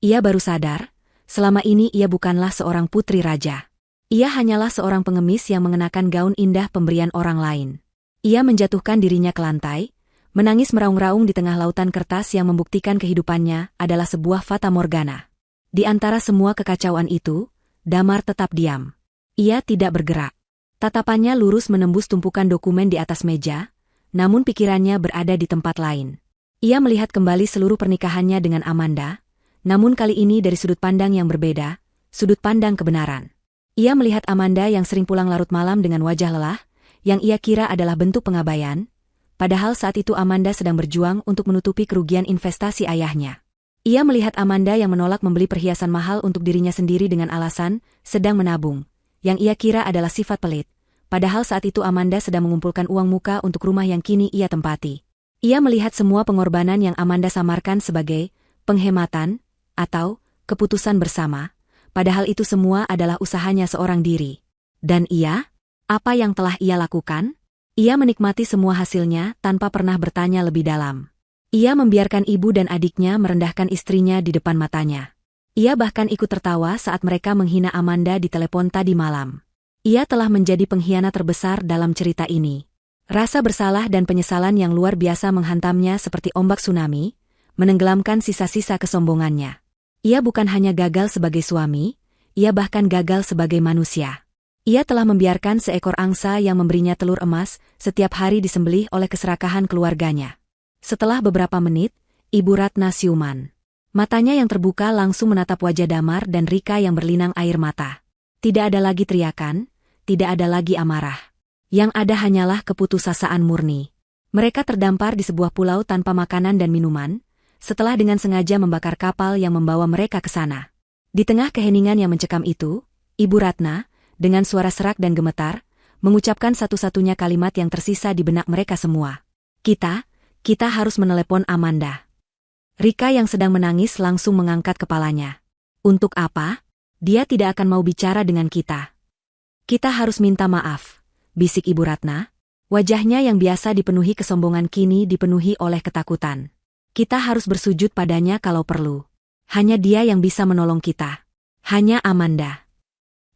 Ia baru sadar, selama ini ia bukanlah seorang putri raja. Ia hanyalah seorang pengemis yang mengenakan gaun indah pemberian orang lain. Ia menjatuhkan dirinya ke lantai, menangis meraung-raung di tengah lautan kertas yang membuktikan kehidupannya adalah sebuah fata morgana. Di antara semua kekacauan itu, Damar tetap diam. Ia tidak bergerak. Tatapannya lurus menembus tumpukan dokumen di atas meja, namun pikirannya berada di tempat lain. Ia melihat kembali seluruh pernikahannya dengan Amanda, namun kali ini dari sudut pandang yang berbeda, sudut pandang kebenaran. Ia melihat Amanda yang sering pulang larut malam dengan wajah lelah, yang ia kira adalah bentuk pengabaian, padahal saat itu Amanda sedang berjuang untuk menutupi kerugian investasi ayahnya. Ia melihat Amanda yang menolak membeli perhiasan mahal untuk dirinya sendiri dengan alasan sedang menabung, yang ia kira adalah sifat pelit, padahal saat itu Amanda sedang mengumpulkan uang muka untuk rumah yang kini ia tempati. Ia melihat semua pengorbanan yang Amanda samarkan sebagai penghematan atau keputusan bersama, padahal itu semua adalah usahanya seorang diri. Dan ia? Apa yang telah ia lakukan? Ia menikmati semua hasilnya tanpa pernah bertanya lebih dalam. Ia membiarkan ibu dan adiknya merendahkan istrinya di depan matanya. Ia bahkan ikut tertawa saat mereka menghina Amanda di telepon tadi malam. Ia telah menjadi pengkhianat terbesar dalam cerita ini. Rasa bersalah dan penyesalan yang luar biasa menghantamnya seperti ombak tsunami, menenggelamkan sisa-sisa kesombongannya. Ia bukan hanya gagal sebagai suami, ia bahkan gagal sebagai manusia. Ia telah membiarkan seekor angsa yang memberinya telur emas setiap hari disembelih oleh keserakahan keluarganya. Setelah beberapa menit, Ibu Ratna siuman. Matanya yang terbuka langsung menatap wajah Damar dan Rika yang berlinang air mata. Tidak ada lagi teriakan, tidak ada lagi amarah. Yang ada hanyalah keputusasaan murni. Mereka terdampar di sebuah pulau tanpa makanan dan minuman, setelah dengan sengaja membakar kapal yang membawa mereka ke sana. Di tengah keheningan yang mencekam itu, Ibu Ratna, dengan suara serak dan gemetar, mengucapkan satu-satunya kalimat yang tersisa di benak mereka semua. Kita harus menelepon Amanda. Rika yang sedang menangis langsung mengangkat kepalanya. Untuk apa? Dia tidak akan mau bicara dengan kita. Kita harus minta maaf, bisik Ibu Ratna. Wajahnya yang biasa dipenuhi kesombongan kini dipenuhi oleh ketakutan. Kita harus bersujud padanya kalau perlu. Hanya dia yang bisa menolong kita. Hanya Amanda.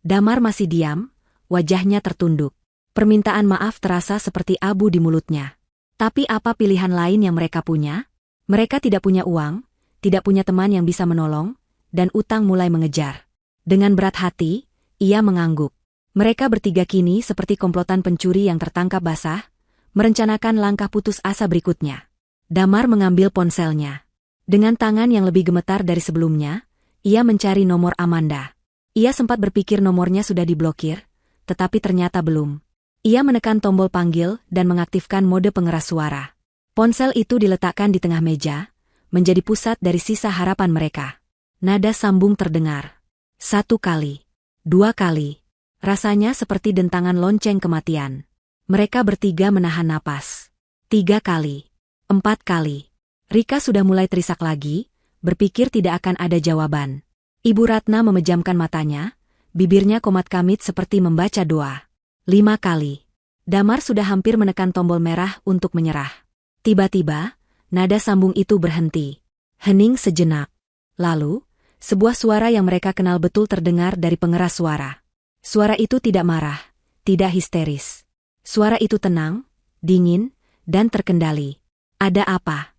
Damar masih diam, wajahnya tertunduk. Permintaan maaf terasa seperti abu di mulutnya. Tapi apa pilihan lain yang mereka punya? Mereka tidak punya uang, tidak punya teman yang bisa menolong, dan utang mulai mengejar. Dengan berat hati, ia mengangguk. Mereka bertiga kini seperti komplotan pencuri yang tertangkap basah, merencanakan langkah putus asa berikutnya. Damar mengambil ponselnya. Dengan tangan yang lebih gemetar dari sebelumnya, ia mencari nomor Amanda. Ia sempat berpikir nomornya sudah diblokir, tetapi ternyata belum. Ia menekan tombol panggil dan mengaktifkan mode pengeras suara. Ponsel itu diletakkan di tengah meja, menjadi pusat dari sisa harapan mereka. Nada sambung terdengar. 1 kali. 2 kali. Rasanya seperti dentangan lonceng kematian. Mereka bertiga menahan napas. 3 kali. 4 kali. Rika sudah mulai terisak lagi, berpikir tidak akan ada jawaban. Ibu Ratna memejamkan matanya, bibirnya komat-kamit seperti membaca doa. 5 kali. Damar sudah hampir menekan tombol merah untuk menyerah. Tiba-tiba, nada sambung itu berhenti. Hening sejenak. Lalu, sebuah suara yang mereka kenal betul terdengar dari pengeras suara. Suara itu tidak marah, tidak histeris. Suara itu tenang, dingin, dan terkendali. Ada apa?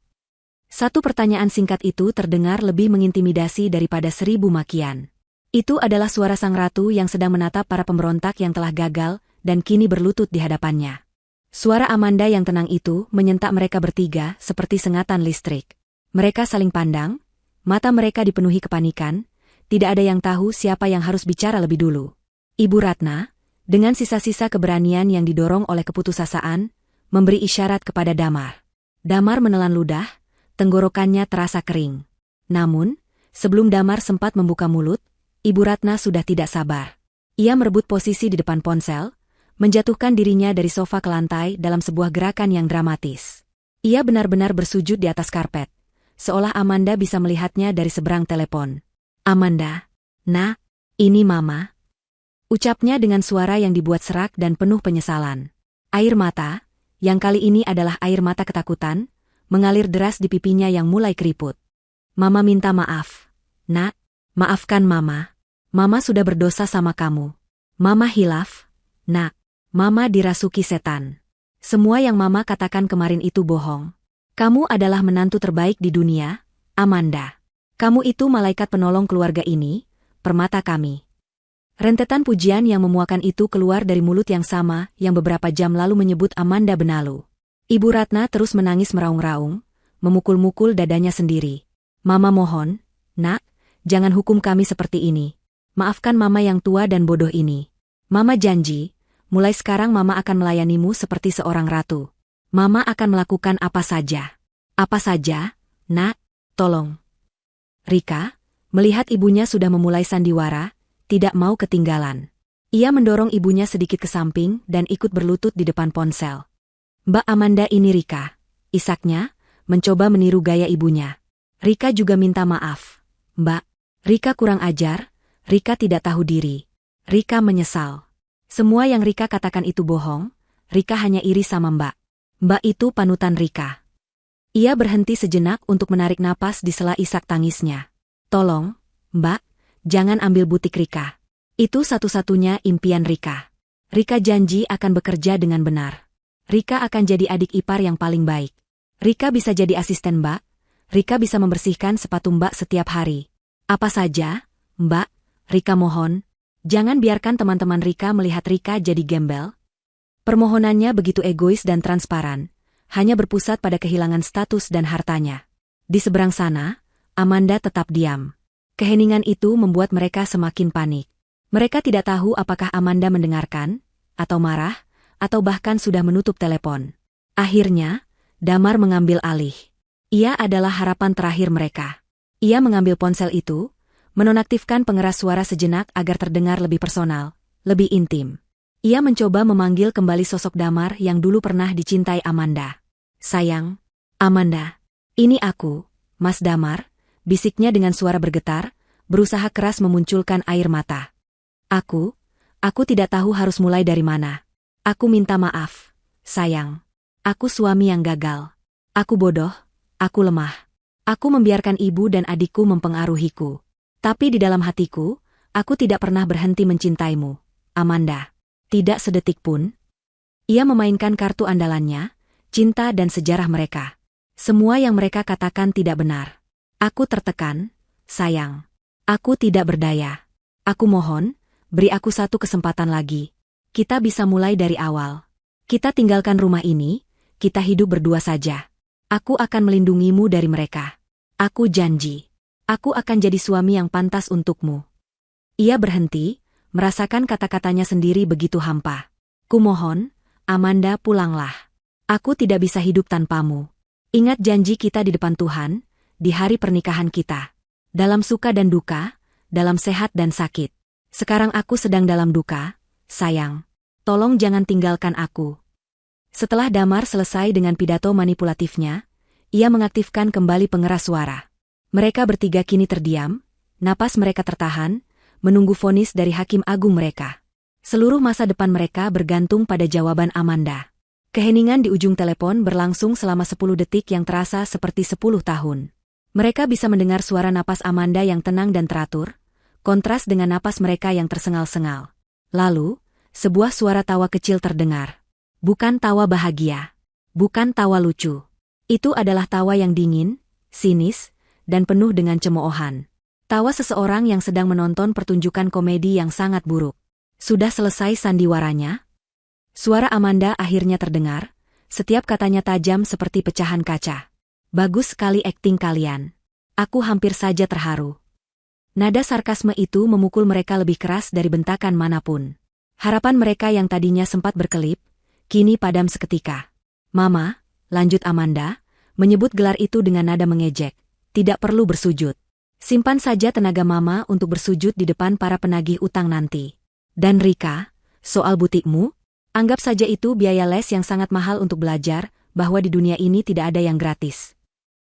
Satu pertanyaan singkat itu terdengar lebih mengintimidasi daripada 1000 makian. Itu adalah suara sang ratu yang sedang menatap para pemberontak yang telah gagal dan kini berlutut di hadapannya. Suara Amanda yang tenang itu menyentak mereka bertiga seperti sengatan listrik. Mereka saling pandang, mata mereka dipenuhi kepanikan, tidak ada yang tahu siapa yang harus bicara lebih dulu. Ibu Ratna, dengan sisa-sisa keberanian yang didorong oleh keputusasaan, memberi isyarat kepada Damar. Damar menelan ludah, tenggorokannya terasa kering. Namun, sebelum Damar sempat membuka mulut, Ibu Ratna sudah tidak sabar. Ia merebut posisi di depan ponsel, menjatuhkan dirinya dari sofa ke lantai dalam sebuah gerakan yang dramatis. Ia benar-benar bersujud di atas karpet, seolah Amanda bisa melihatnya dari seberang telepon. Amanda, Nak, ini Mama. Ucapnya dengan suara yang dibuat serak dan penuh penyesalan. Air mata, yang kali ini adalah air mata ketakutan, mengalir deras di pipinya yang mulai keriput. Mama minta maaf. Nak, maafkan Mama. Mama sudah berdosa sama kamu. Mama hilaf. Nak, Mama dirasuki setan. Semua yang Mama katakan kemarin itu bohong. Kamu adalah menantu terbaik di dunia, Amanda. Kamu itu malaikat penolong keluarga ini, permata kami. Rentetan pujian yang memuakan itu keluar dari mulut yang sama yang beberapa jam lalu menyebut Amanda benalu. Ibu Ratna terus menangis meraung-raung, memukul-mukul dadanya sendiri. Mama mohon, nak, jangan hukum kami seperti ini. Maafkan Mama yang tua dan bodoh ini. Mama janji, mulai sekarang Mama akan melayanimu seperti seorang ratu. Mama akan melakukan apa saja. Apa saja, nak, tolong. Rika, melihat ibunya sudah memulai sandiwara, tidak mau ketinggalan. Ia mendorong ibunya sedikit ke samping dan ikut berlutut di depan ponsel. Mbak Amanda ini Rika. Isaknya, mencoba meniru gaya ibunya. Rika juga minta maaf. Mbak, Rika kurang ajar, Rika tidak tahu diri. Rika menyesal. Semua yang Rika katakan itu bohong, Rika hanya iri sama Mbak. Mbak itu panutan Rika. Ia berhenti sejenak untuk menarik napas di sela isak tangisnya. Tolong, Mbak, jangan ambil butik Rika. Itu satu-satunya impian Rika. Rika janji akan bekerja dengan benar. Rika akan jadi adik ipar yang paling baik. Rika bisa jadi asisten Mbak. Rika bisa membersihkan sepatu Mbak setiap hari. Apa saja, Mbak, Rika mohon, jangan biarkan teman-teman Rika melihat Rika jadi gembel. Permohonannya begitu egois dan transparan, hanya berpusat pada kehilangan status dan hartanya. Di seberang sana, Amanda tetap diam. Keheningan itu membuat mereka semakin panik. Mereka tidak tahu apakah Amanda mendengarkan, atau marah, atau bahkan sudah menutup telepon. Akhirnya, Damar mengambil alih. Ia adalah harapan terakhir mereka. Ia mengambil ponsel itu, menonaktifkan pengeras suara sejenak agar terdengar lebih personal, lebih intim. Ia mencoba memanggil kembali sosok Damar yang dulu pernah dicintai Amanda. Sayang, Amanda, ini aku, Mas Damar, bisiknya dengan suara bergetar, berusaha keras memunculkan air mata. Aku tidak tahu harus mulai dari mana. Aku minta maaf, sayang. Aku suami yang gagal. Aku bodoh, aku lemah. Aku membiarkan ibu dan adikku mempengaruhiku. Tapi di dalam hatiku, aku tidak pernah berhenti mencintaimu, Amanda. Tidak sedetik pun. Ia memainkan kartu andalannya, cinta dan sejarah mereka. Semua yang mereka katakan tidak benar. Aku tertekan, sayang. Aku tidak berdaya. Aku mohon, beri aku satu kesempatan lagi. Kita bisa mulai dari awal. Kita tinggalkan rumah ini, kita hidup berdua saja. Aku akan melindungimu dari mereka. Aku janji. Aku akan jadi suami yang pantas untukmu. Ia berhenti, merasakan kata-katanya sendiri begitu hampa. Kumohon, Amanda pulanglah. Aku tidak bisa hidup tanpamu. Ingat janji kita di depan Tuhan, di hari pernikahan kita. Dalam suka dan duka, dalam sehat dan sakit. Sekarang aku sedang dalam duka, sayang. Tolong jangan tinggalkan aku. Setelah Damar selesai dengan pidato manipulatifnya, ia mengaktifkan kembali pengeras suara. Mereka bertiga kini terdiam, napas mereka tertahan, menunggu vonis dari Hakim Agung mereka. Seluruh masa depan mereka bergantung pada jawaban Amanda. Keheningan di ujung telepon berlangsung selama 10 detik yang terasa seperti 10 tahun. Mereka bisa mendengar suara napas Amanda yang tenang dan teratur, kontras dengan napas mereka yang tersengal-sengal. Lalu, sebuah suara tawa kecil terdengar. Bukan tawa bahagia. Bukan tawa lucu. Itu adalah tawa yang dingin, sinis, dan penuh dengan cemoohan. Tawa seseorang yang sedang menonton pertunjukan komedi yang sangat buruk. Sudah selesai sandiwaranya? Suara Amanda akhirnya terdengar, setiap katanya tajam seperti pecahan kaca. Bagus sekali akting kalian. Aku hampir saja terharu. Nada sarkasme itu memukul mereka lebih keras dari bentakan manapun. Harapan mereka yang tadinya sempat berkelip, kini padam seketika. Mama, lanjut Amanda, menyebut gelar itu dengan nada mengejek. Tidak perlu bersujud. Simpan saja tenaga Mama untuk bersujud di depan para penagih utang nanti. Dan Rika, soal butikmu, anggap saja itu biaya les yang sangat mahal untuk belajar, bahwa di dunia ini tidak ada yang gratis.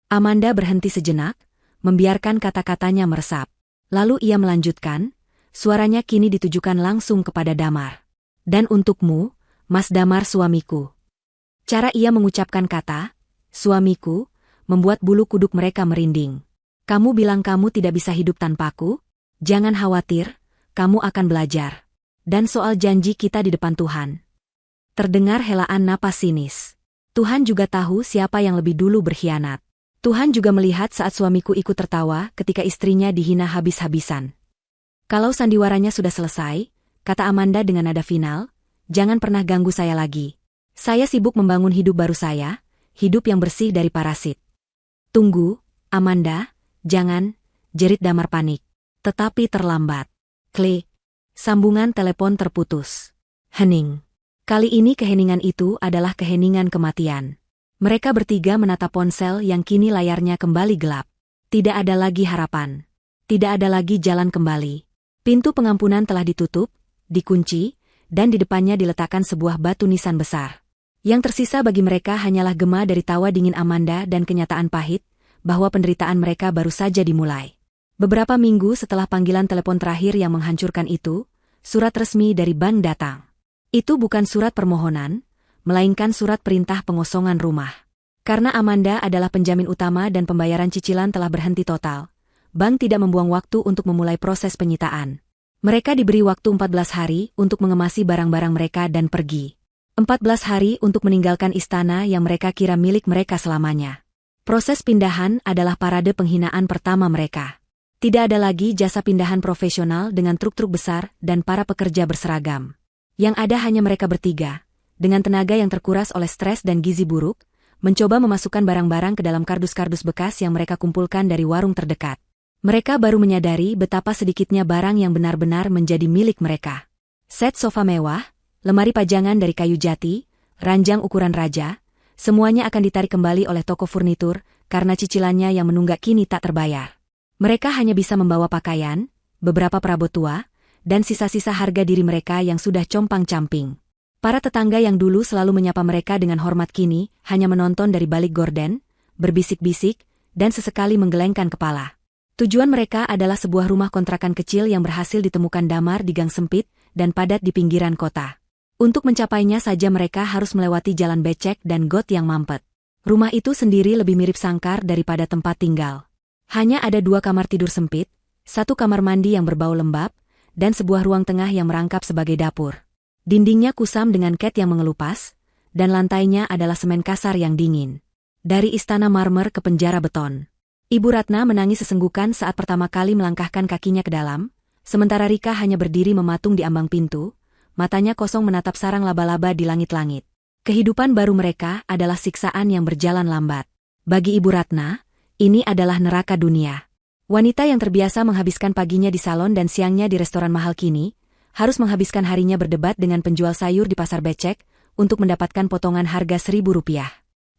Amanda berhenti sejenak, membiarkan kata-katanya meresap. Lalu ia melanjutkan, suaranya kini ditujukan langsung kepada Damar. Dan untukmu, Mas Damar suamiku. Cara ia mengucapkan kata, suamiku, membuat bulu kuduk mereka merinding. Kamu bilang kamu tidak bisa hidup tanpaku? Jangan khawatir, kamu akan belajar. Dan soal janji kita di depan Tuhan. Terdengar helaan napas sinis. Tuhan juga tahu siapa yang lebih dulu berkhianat. Tuhan juga melihat saat suamiku ikut tertawa ketika istrinya dihina habis-habisan. Kalau sandiwaranya sudah selesai, kata Amanda dengan nada final, jangan pernah ganggu saya lagi. Saya sibuk membangun hidup baru saya, hidup yang bersih dari parasit. Tunggu, Amanda, jangan, jerit Damar panik. Tetapi terlambat. Klik. Sambungan telepon terputus. Hening. Kali ini keheningan itu adalah keheningan kematian. Mereka bertiga menatap ponsel yang kini layarnya kembali gelap. Tidak ada lagi harapan. Tidak ada lagi jalan kembali. Pintu pengampunan telah ditutup, dikunci, dan di depannya diletakkan sebuah batu nisan besar. Yang tersisa bagi mereka hanyalah gema dari tawa dingin Amanda dan kenyataan pahit, bahwa penderitaan mereka baru saja dimulai. Beberapa minggu setelah panggilan telepon terakhir yang menghancurkan itu, surat resmi dari bank datang. Itu bukan surat permohonan, melainkan surat perintah pengosongan rumah. Karena Amanda adalah penjamin utama dan pembayaran cicilan telah berhenti total, bank tidak membuang waktu untuk memulai proses penyitaan. Mereka diberi waktu 14 hari untuk mengemasi barang-barang mereka dan pergi. 14 hari untuk meninggalkan istana yang mereka kira milik mereka selamanya. Proses pindahan adalah parade penghinaan pertama mereka. Tidak ada lagi jasa pindahan profesional dengan truk-truk besar dan para pekerja berseragam. Yang ada hanya mereka bertiga, dengan tenaga yang terkuras oleh stres dan gizi buruk, mencoba memasukkan barang-barang ke dalam kardus-kardus bekas yang mereka kumpulkan dari warung terdekat. Mereka baru menyadari betapa sedikitnya barang yang benar-benar menjadi milik mereka. Set sofa mewah, lemari pajangan dari kayu jati, ranjang ukuran raja, semuanya akan ditarik kembali oleh toko furnitur, karena cicilannya yang menunggak kini tak terbayar. Mereka hanya bisa membawa pakaian, beberapa perabot tua, dan sisa-sisa harga diri mereka yang sudah compang-camping. Para tetangga yang dulu selalu menyapa mereka dengan hormat kini, hanya menonton dari balik gorden, berbisik-bisik, dan sesekali menggelengkan kepala. Tujuan mereka adalah sebuah rumah kontrakan kecil yang berhasil ditemukan Damar di gang sempit dan padat di pinggiran kota. Untuk mencapainya saja mereka harus melewati jalan becek dan got yang mampet. Rumah itu sendiri lebih mirip sangkar daripada tempat tinggal. Hanya ada 2 kamar tidur sempit, 1 kamar mandi yang berbau lembab, dan sebuah ruang tengah yang merangkap sebagai dapur. Dindingnya kusam dengan cat yang mengelupas, dan lantainya adalah semen kasar yang dingin. Dari istana marmer ke penjara beton. Ibu Ratna menangis sesenggukan saat pertama kali melangkahkan kakinya ke dalam, sementara Rika hanya berdiri mematung di ambang pintu, matanya kosong menatap sarang laba-laba di langit-langit. Kehidupan baru mereka adalah siksaan yang berjalan lambat. Bagi Ibu Ratna, ini adalah neraka dunia. Wanita yang terbiasa menghabiskan paginya di salon dan siangnya di restoran mahal kini, harus menghabiskan harinya berdebat dengan penjual sayur di pasar becek, untuk mendapatkan potongan harga Rp1.000.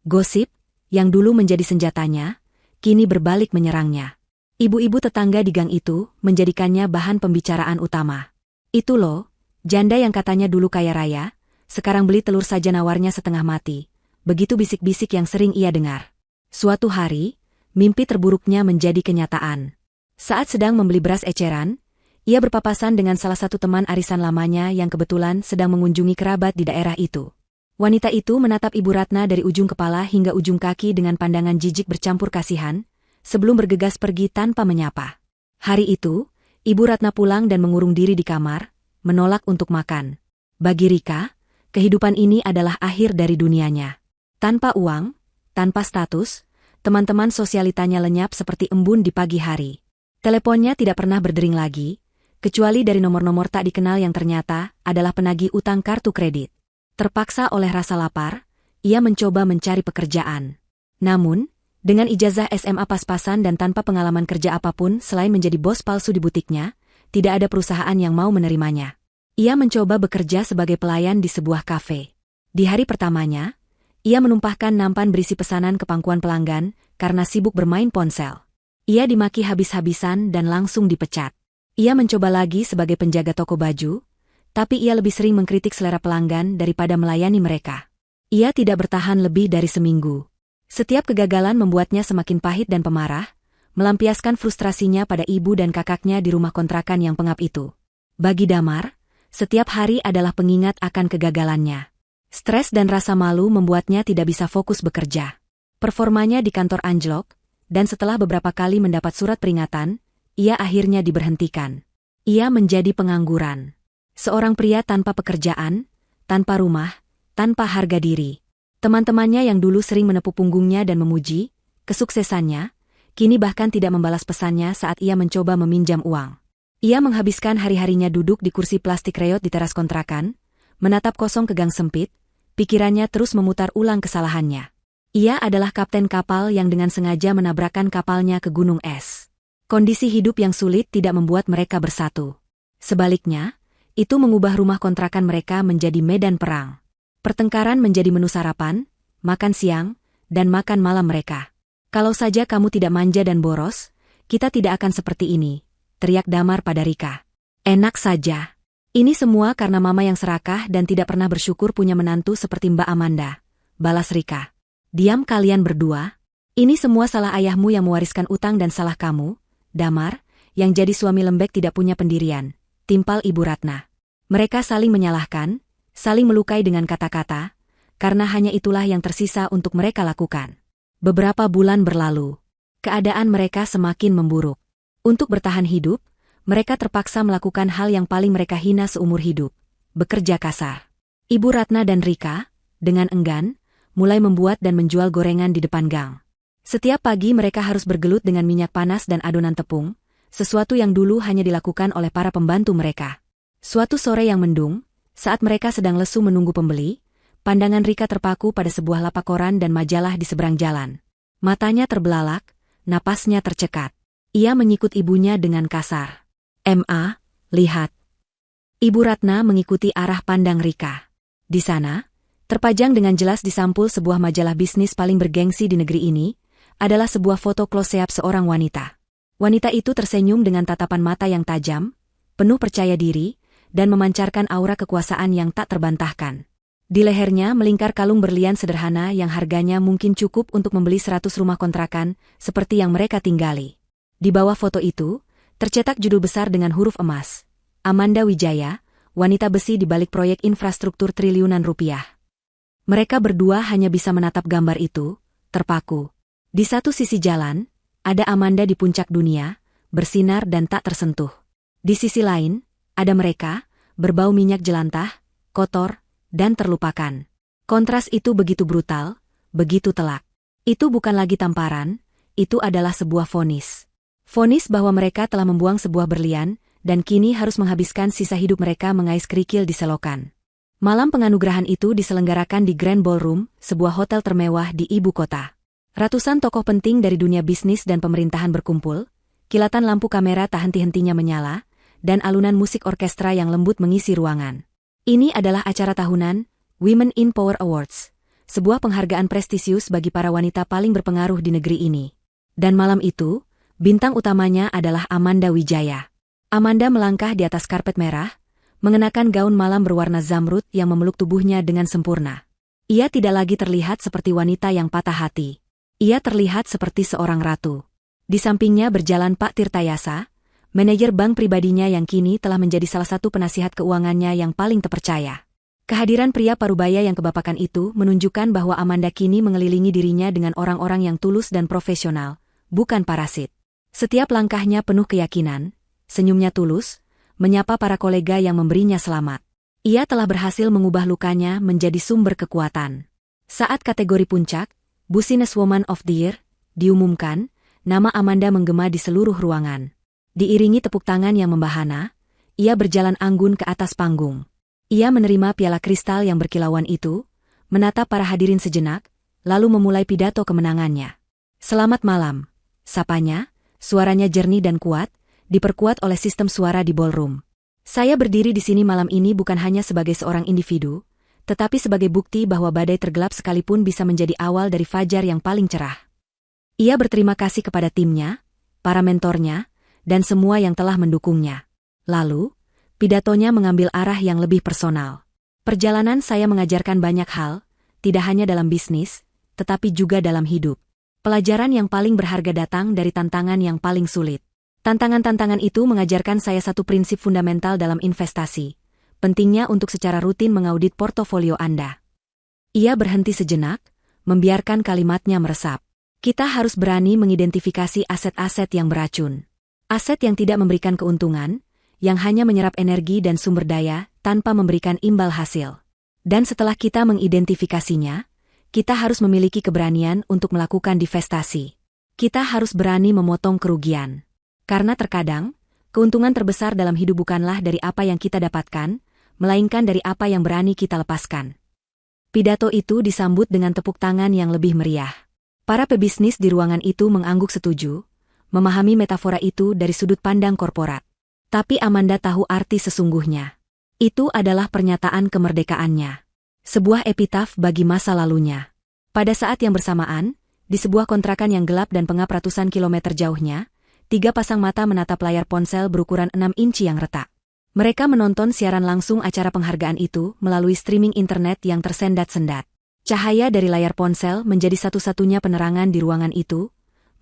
Gosip, yang dulu menjadi senjatanya, kini berbalik menyerangnya. Ibu-ibu tetangga di gang itu, menjadikannya bahan pembicaraan utama. Itu loh, janda yang katanya dulu kaya raya, sekarang beli telur saja nawarnya setengah mati. Begitu bisik-bisik yang sering ia dengar. Suatu hari, mimpi terburuknya menjadi kenyataan. Saat sedang membeli beras eceran, ia berpapasan dengan salah satu teman arisan lamanya yang kebetulan sedang mengunjungi kerabat di daerah itu. Wanita itu menatap Ibu Ratna dari ujung kepala hingga ujung kaki dengan pandangan jijik bercampur kasihan, sebelum bergegas pergi tanpa menyapa. Hari itu, Ibu Ratna pulang dan mengurung diri di kamar, menolak untuk makan. Bagi Rika, kehidupan ini adalah akhir dari dunianya. Tanpa uang, tanpa status, teman-teman sosialitanya lenyap seperti embun di pagi hari. Teleponnya tidak pernah berdering lagi, kecuali dari nomor-nomor tak dikenal yang ternyata adalah penagih utang kartu kredit. Terpaksa oleh rasa lapar, ia mencoba mencari pekerjaan. Namun, dengan ijazah SMA pas-pasan dan tanpa pengalaman kerja apapun selain menjadi bos palsu di butiknya, tidak ada perusahaan yang mau menerimanya. Ia mencoba bekerja sebagai pelayan di sebuah kafe. Di hari pertamanya, ia menumpahkan nampan berisi pesanan ke pangkuan pelanggan karena sibuk bermain ponsel. Ia dimaki habis-habisan dan langsung dipecat. Ia mencoba lagi sebagai penjaga toko baju, tapi ia lebih sering mengkritik selera pelanggan daripada melayani mereka. Ia tidak bertahan lebih dari seminggu. Setiap kegagalan membuatnya semakin pahit dan pemarah, melampiaskan frustrasinya pada ibu dan kakaknya di rumah kontrakan yang pengap itu. Bagi Damar, setiap hari adalah pengingat akan kegagalannya. Stres dan rasa malu membuatnya tidak bisa fokus bekerja. Performanya di kantor anjlok, dan setelah beberapa kali mendapat surat peringatan, ia akhirnya diberhentikan. Ia menjadi pengangguran. Seorang pria tanpa pekerjaan, tanpa rumah, tanpa harga diri. Teman-temannya yang dulu sering menepuk punggungnya dan memuji kesuksesannya, kini bahkan tidak membalas pesannya saat ia mencoba meminjam uang. Ia menghabiskan hari-harinya duduk di kursi plastik reot di teras kontrakan, menatap kosong ke gang sempit, pikirannya terus memutar ulang kesalahannya. Ia adalah kapten kapal yang dengan sengaja menabrakkan kapalnya ke gunung es. Kondisi hidup yang sulit tidak membuat mereka bersatu. Sebaliknya, itu mengubah rumah kontrakan mereka menjadi medan perang. Pertengkaran menjadi menu sarapan, makan siang, dan makan malam mereka. Kalau saja kamu tidak manja dan boros, kita tidak akan seperti ini, teriak Damar pada Rika. Enak saja. Ini semua karena mama yang serakah dan tidak pernah bersyukur punya menantu seperti Mbak Amanda, balas Rika. Diam kalian berdua. Ini semua salah ayahmu yang mewariskan utang dan salah kamu, Damar, yang jadi suami lembek tidak punya pendirian, timpal Ibu Ratna. Mereka saling menyalahkan, saling melukai dengan kata-kata, karena hanya itulah yang tersisa untuk mereka lakukan. Beberapa bulan berlalu. Keadaan mereka semakin memburuk. Untuk bertahan hidup, mereka terpaksa melakukan hal yang paling mereka hina seumur hidup. Bekerja kasar. Ibu Ratna dan Rika, dengan enggan, mulai membuat dan menjual gorengan di depan gang. Setiap pagi mereka harus bergelut dengan minyak panas dan adonan tepung, sesuatu yang dulu hanya dilakukan oleh para pembantu mereka. Suatu sore yang mendung, saat mereka sedang lesu menunggu pembeli, pandangan Rika terpaku pada sebuah lapak koran dan majalah di seberang jalan. Matanya terbelalak, napasnya tercekat. Ia menyikut ibunya dengan kasar. "Ma, lihat." Ibu Ratna mengikuti arah pandang Rika. Di sana, terpajang dengan jelas di sampul sebuah majalah bisnis paling bergengsi di negeri ini, adalah sebuah foto close-up seorang wanita. Wanita itu tersenyum dengan tatapan mata yang tajam, penuh percaya diri, dan memancarkan aura kekuasaan yang tak terbantahkan. Di lehernya melingkar kalung berlian sederhana yang harganya mungkin cukup untuk membeli 100 rumah kontrakan, seperti yang mereka tinggali. Di bawah foto itu, tercetak judul besar dengan huruf emas. Amanda Wijaya, wanita besi di balik proyek infrastruktur triliunan rupiah. Mereka berdua hanya bisa menatap gambar itu, terpaku. Di satu sisi jalan, ada Amanda di puncak dunia, bersinar dan tak tersentuh. Di sisi lain, ada mereka, berbau minyak jelantah, kotor, dan terlupakan. Kontras itu begitu brutal, begitu telak. Itu bukan lagi tamparan, itu adalah sebuah vonis. Vonis bahwa mereka telah membuang sebuah berlian, dan kini harus menghabiskan sisa hidup mereka mengais kerikil di selokan. Malam penganugerahan itu diselenggarakan di Grand Ballroom, sebuah hotel termewah di ibu kota. Ratusan tokoh penting dari dunia bisnis dan pemerintahan berkumpul, kilatan lampu kamera tak henti-hentinya menyala, dan alunan musik orkestra yang lembut mengisi ruangan. Ini adalah acara tahunan, Women in Power Awards, sebuah penghargaan prestisius bagi para wanita paling berpengaruh di negeri ini. Dan malam itu, bintang utamanya adalah Amanda Wijaya. Amanda melangkah di atas karpet merah, mengenakan gaun malam berwarna zamrud yang memeluk tubuhnya dengan sempurna. Ia tidak lagi terlihat seperti wanita yang patah hati. Ia terlihat seperti seorang ratu. Di sampingnya berjalan Pak Tirtayasa, manajer bank pribadinya yang kini telah menjadi salah satu penasihat keuangannya yang paling terpercaya. Kehadiran pria parubaya yang kebapakan itu menunjukkan bahwa Amanda kini mengelilingi dirinya dengan orang-orang yang tulus dan profesional, bukan parasit. Setiap langkahnya penuh keyakinan, senyumnya tulus, menyapa para kolega yang memberinya selamat. Ia telah berhasil mengubah lukanya menjadi sumber kekuatan. Saat kategori puncak, Businesswoman of the Year, diumumkan, nama Amanda menggema di seluruh ruangan. Diiringi tepuk tangan yang membahana, ia berjalan anggun ke atas panggung. Ia menerima piala kristal yang berkilauan itu, menatap para hadirin sejenak, lalu memulai pidato kemenangannya. "Selamat malam," sapanya, suaranya jernih dan kuat, diperkuat oleh sistem suara di ballroom. "Saya berdiri di sini malam ini bukan hanya sebagai seorang individu, tetapi sebagai bukti bahwa badai tergelap sekalipun bisa menjadi awal dari fajar yang paling cerah." Ia berterima kasih kepada timnya, para mentornya, dan semua yang telah mendukungnya. Lalu, pidatonya mengambil arah yang lebih personal. "Perjalanan saya mengajarkan banyak hal, tidak hanya dalam bisnis, tetapi juga dalam hidup. Pelajaran yang paling berharga datang dari tantangan yang paling sulit. Tantangan-tantangan itu mengajarkan saya satu prinsip fundamental dalam investasi, pentingnya untuk secara rutin mengaudit portofolio Anda." Ia berhenti sejenak, membiarkan kalimatnya meresap. Kita harus berani mengidentifikasi aset-aset yang beracun. Aset yang tidak memberikan keuntungan, yang hanya menyerap energi dan sumber daya tanpa memberikan imbal hasil. Dan setelah kita mengidentifikasinya, kita harus memiliki keberanian untuk melakukan divestasi. Kita harus berani memotong kerugian. Karena terkadang, Keuntungan terbesar dalam hidup bukanlah dari apa yang kita dapatkan, melainkan dari apa yang berani kita lepaskan. Pidato itu disambut dengan tepuk tangan yang lebih meriah. Para pebisnis di ruangan itu mengangguk setuju, memahami metafora itu dari sudut pandang korporat. Tapi Amanda tahu arti sesungguhnya. Itu adalah pernyataan kemerdekaannya. Sebuah epitaf bagi masa lalunya. Pada saat yang bersamaan, di sebuah kontrakan yang gelap dan pengap ratusan kilometer jauhnya, 3 pasang mata menatap layar ponsel berukuran 6 inci yang retak. Mereka menonton siaran langsung acara penghargaan itu melalui streaming internet yang tersendat-sendat. Cahaya dari layar ponsel menjadi satu-satunya penerangan di ruangan itu,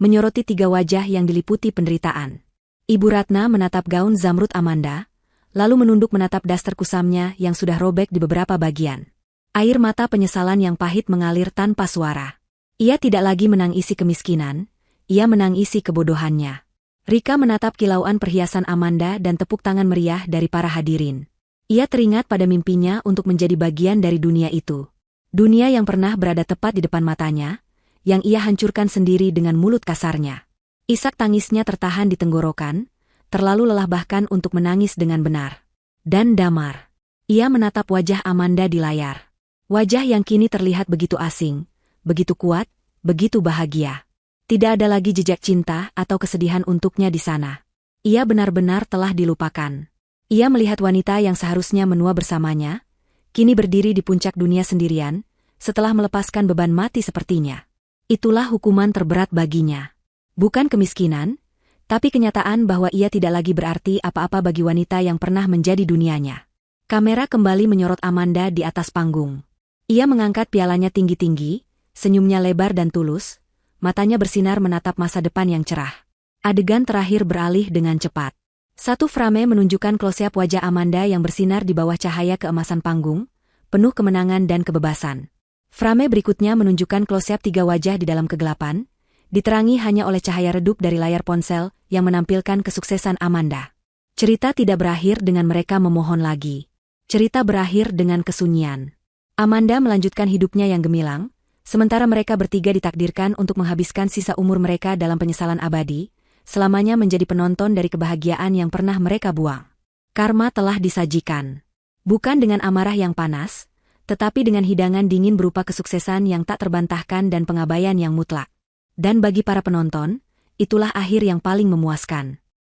menyoroti 3 wajah yang diliputi penderitaan. Ibu Ratna menatap gaun zamrud Amanda, lalu menunduk menatap daster kusamnya yang sudah robek di beberapa bagian. Air mata penyesalan yang pahit mengalir tanpa suara. Ia tidak lagi menangisi kemiskinan, ia menangisi kebodohannya. Rika menatap kilauan perhiasan Amanda dan tepuk tangan meriah dari para hadirin. Ia teringat pada mimpinya untuk menjadi bagian dari dunia itu. Dunia yang pernah berada tepat di depan matanya, yang ia hancurkan sendiri dengan mulut kasarnya. Isak tangisnya tertahan di tenggorokan, terlalu lelah bahkan untuk menangis dengan benar. Dan damar. Ia menatap wajah Amanda di layar. Wajah yang kini terlihat begitu asing, begitu kuat, begitu bahagia. Tidak ada lagi jejak cinta atau kesedihan untuknya di sana. Ia benar-benar telah dilupakan. Ia melihat wanita yang seharusnya menua bersamanya, kini berdiri di puncak dunia sendirian, setelah melepaskan beban mati sepertinya. Itulah hukuman terberat baginya. Bukan kemiskinan, tapi kenyataan bahwa ia tidak lagi berarti apa-apa bagi wanita yang pernah menjadi dunianya. Kamera kembali menyorot Amanda di atas panggung. Ia mengangkat pialanya tinggi-tinggi, senyumnya lebar dan tulus, matanya bersinar menatap masa depan yang cerah. Adegan terakhir beralih dengan cepat. Satu frame menunjukkan close-up wajah Amanda yang bersinar di bawah cahaya keemasan panggung, penuh kemenangan dan kebebasan. Frame berikutnya menunjukkan close-up 3 wajah di dalam kegelapan, diterangi hanya oleh cahaya redup dari layar ponsel yang menampilkan kesuksesan Amanda. Cerita tidak berakhir dengan mereka memohon lagi. Cerita berakhir dengan kesunyian. Amanda melanjutkan hidupnya yang gemilang, sementara mereka bertiga ditakdirkan untuk menghabiskan sisa umur mereka dalam penyesalan abadi, selamanya menjadi penonton dari kebahagiaan yang pernah mereka buang. Karma telah disajikan. Bukan dengan amarah yang panas, tetapi dengan hidangan dingin berupa kesuksesan yang tak terbantahkan dan pengabaian yang mutlak. Dan bagi para penonton, itulah akhir yang paling memuaskan.